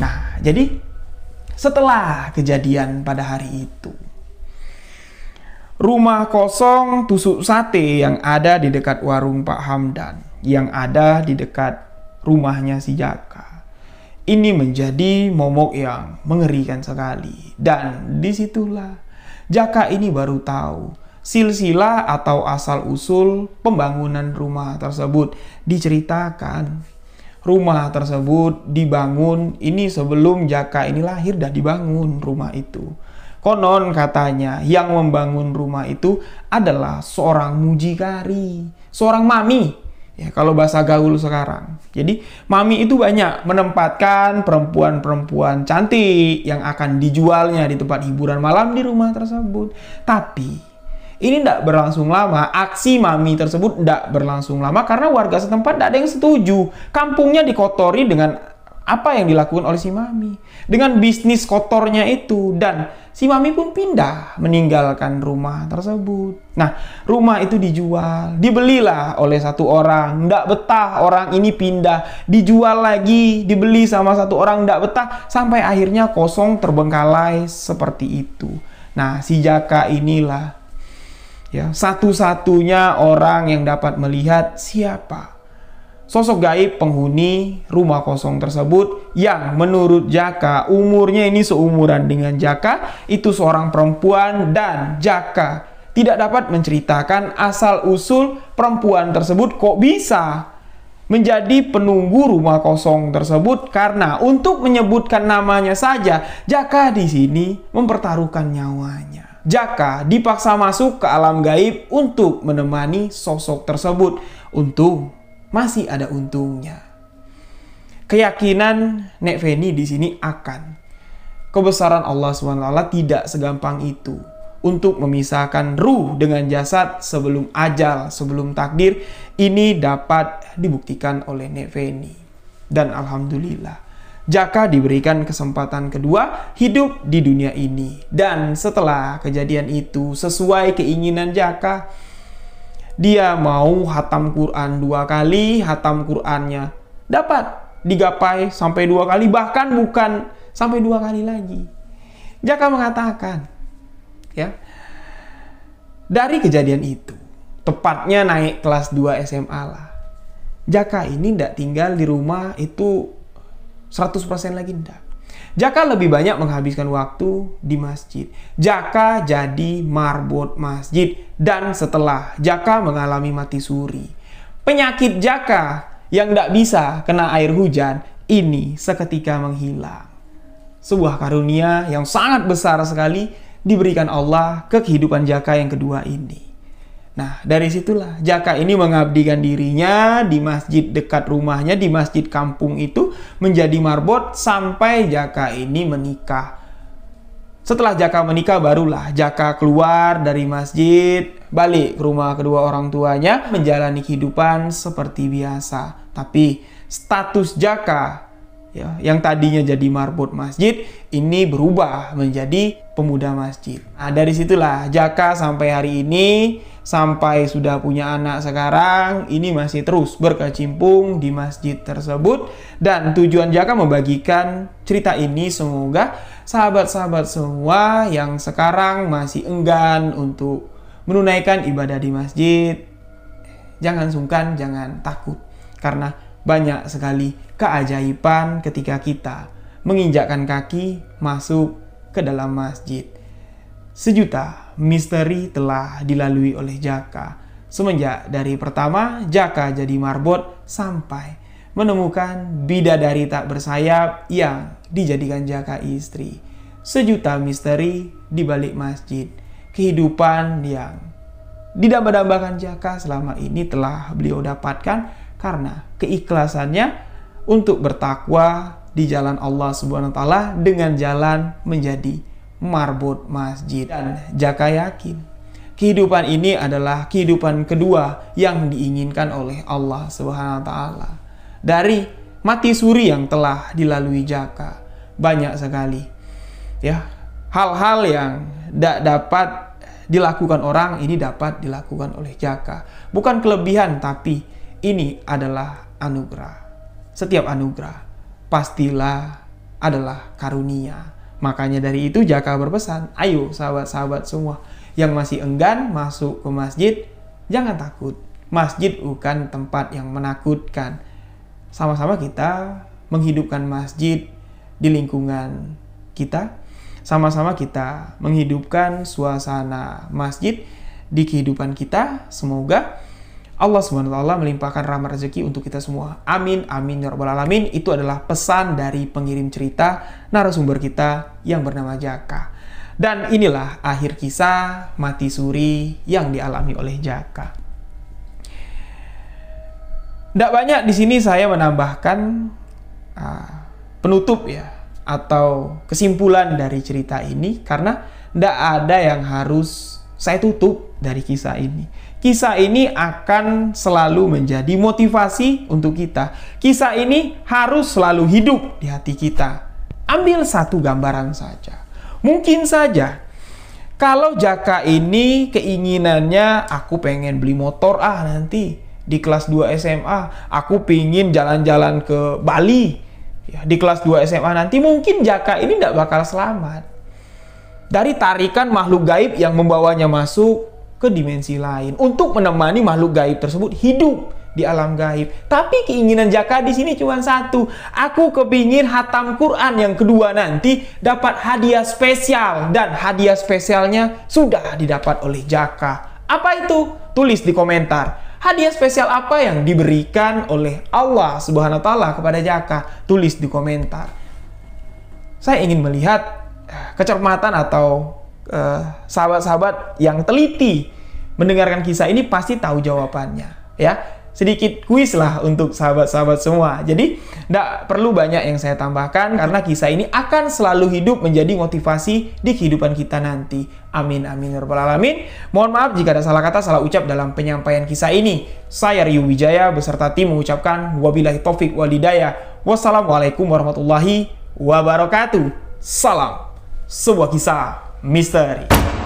Nah, jadi setelah kejadian pada hari itu, rumah kosong tusuk sate yang ada di dekat warung Pak Hamdan, yang ada di dekat rumahnya si Jaka, ini menjadi momok yang mengerikan sekali. Dan disitulah Jaka ini baru tahu silsilah atau asal-usul pembangunan rumah tersebut. Diceritakan rumah tersebut dibangun ini sebelum Jaka ini lahir, dah dibangun rumah itu. Konon katanya yang membangun rumah itu adalah seorang mucikari, seorang mami. Ya, kalau bahasa gaul sekarang. Jadi mami itu banyak menempatkan perempuan-perempuan cantik yang akan dijualnya di tempat hiburan malam di rumah tersebut. Tapi ini tidak berlangsung lama. Aksi mami tersebut tidak berlangsung lama karena warga setempat tidak ada yang setuju. Kampungnya dikotori dengan apa yang dilakukan oleh si Mami dengan bisnis kotornya itu, dan si Mami pun pindah meninggalkan rumah tersebut. Nah, rumah itu dijual, dibelilah oleh satu orang, ndak betah orang ini pindah, dijual lagi, dibeli sama satu orang, ndak betah, sampai akhirnya kosong terbengkalai seperti itu. Nah, si Jaka inilah ya satu-satunya orang yang dapat melihat siapa sosok gaib penghuni rumah kosong tersebut, yang menurut Jaka umurnya ini seumuran dengan Jaka, itu seorang perempuan, dan Jaka tidak dapat menceritakan asal-usul perempuan tersebut kok bisa menjadi penunggu rumah kosong tersebut, karena untuk menyebutkan namanya saja Jaka di sini mempertaruhkan nyawanya. Jaka dipaksa masuk ke alam gaib untuk menemani sosok tersebut. Untung masih ada untungnya. Keyakinan Nek Feni di sini akan kebesaran Allah SWT tidak segampang itu untuk memisahkan ruh dengan jasad sebelum ajal, sebelum takdir. Ini dapat dibuktikan oleh Nek Feni. Dan alhamdulillah, Jaka diberikan kesempatan kedua hidup di dunia ini. Dan setelah kejadian itu, sesuai keinginan Jaka, dia mau hatam Quran 2 kali, hatam Qurannya dapat digapai sampai 2 kali, bahkan bukan sampai 2 kali lagi. Jaka mengatakan, ya, dari kejadian itu, tepatnya naik kelas 2 SMA lah, Jaka ini tidak tinggal di rumah itu 100% lagi, tidak. Jaka lebih banyak menghabiskan waktu di masjid. Jaka jadi marbot masjid. Dan setelah Jaka mengalami mati suri, penyakit Jaka yang tidak bisa kena air hujan ini seketika menghilang. Sebuah karunia yang sangat besar sekali diberikan Allah ke kehidupan Jaka yang kedua ini. Nah, dari situlah Jaka ini mengabdikan dirinya di masjid dekat rumahnya, di masjid kampung itu, menjadi marbot sampai Jaka ini menikah. Setelah Jaka menikah, barulah Jaka keluar dari masjid, balik ke rumah kedua orang tuanya, menjalani kehidupan seperti biasa. Tapi status Jaka, ya, yang tadinya jadi marbot masjid, ini berubah menjadi pemuda masjid. Nah, dari situlah Jaka sampai hari ini, sampai sudah punya anak sekarang, ini masih terus berkecimpung di masjid tersebut. Dan tujuan Jaka membagikan cerita ini, semoga sahabat-sahabat semua yang sekarang masih enggan untuk menunaikan ibadah di masjid, jangan sungkan, jangan takut, karena banyak sekali keajaiban ketika kita menginjakkan kaki masuk ke dalam masjid. 1 juta misteri telah dilalui oleh Jaka semenjak dari pertama Jaka jadi marbot sampai menemukan bidadari tak bersayap yang dijadikan Jaka istri. 1 juta misteri di balik masjid. Kehidupan yang didamba-dambakan Jaka selama ini telah beliau dapatkan karena keikhlasannya untuk bertakwa di jalan Allah Subhanahu wa taala dengan jalan menjadi marbot masjid. Dan Jaka yakin kehidupan ini adalah kehidupan kedua yang diinginkan oleh Allah Subhanahu wa taala. Dari mati suri yang telah dilalui Jaka, banyak sekali ya hal-hal yang tidak dapat dilakukan orang, ini dapat dilakukan oleh Jaka. Bukan kelebihan, tapi ini adalah anugerah. Setiap anugerah pastilah adalah karunia. Makanya dari itu Jaka berpesan, ayo sahabat-sahabat semua yang masih enggan masuk ke masjid, jangan takut. Masjid bukan tempat yang menakutkan. Sama-sama kita menghidupkan masjid di lingkungan kita. Sama-sama kita menghidupkan suasana masjid di kehidupan kita. Semoga Allah SWT melimpahkan rahmat rezeki untuk kita semua. Amin, amin, ya rabbal alamin. Itu adalah pesan dari pengirim cerita narasumber kita yang bernama Jaka. Dan inilah akhir kisah mati suri yang dialami oleh Jaka. Tidak banyak di sini saya menambahkan penutup ya, atau kesimpulan dari cerita ini, karena tidak ada yang harus saya tutup dari kisah ini. kisah ini akan selalu menjadi motivasi untuk kita. Kisah ini harus selalu hidup di hati kita. Ambil satu gambaran saja. Mungkin saja kalau Jaka ini keinginannya aku pengen beli motor nanti di kelas 2 SMA, aku pingin jalan-jalan ke Bali. Ya, di kelas 2 SMA nanti mungkin Jaka ini tidak bakal selamat dari tarikan makhluk gaib yang membawanya masuk ke dimensi lain untuk menemani makhluk gaib tersebut hidup di alam gaib. Tapi keinginan Jaka di sini cuma satu. Aku kepingin hatam Quran yang kedua nanti dapat hadiah spesial, dan hadiah spesialnya sudah didapat oleh Jaka. Apa itu? Tulis di komentar. Hadiah spesial apa yang diberikan oleh Allah Subhanahu wa Ta'ala kepada Jaka? Tulis di komentar. Saya ingin melihat kecermatan atau sahabat-sahabat yang teliti mendengarkan kisah ini pasti tahu jawabannya. Ya, sedikit kuis lah untuk sahabat-sahabat semua. Jadi tidak perlu banyak yang saya tambahkan karena kisah ini akan selalu hidup menjadi motivasi di kehidupan kita nanti. Amin amin ya rabbal alamin. Mohon maaf jika ada salah kata, salah ucap dalam penyampaian kisah ini. Saya Rio Wijaya beserta tim mengucapkan wabillahi taufik wal hidayah. Wassalamualaikum warahmatullahi wabarakatuh. Salam sebuah kisah misteri.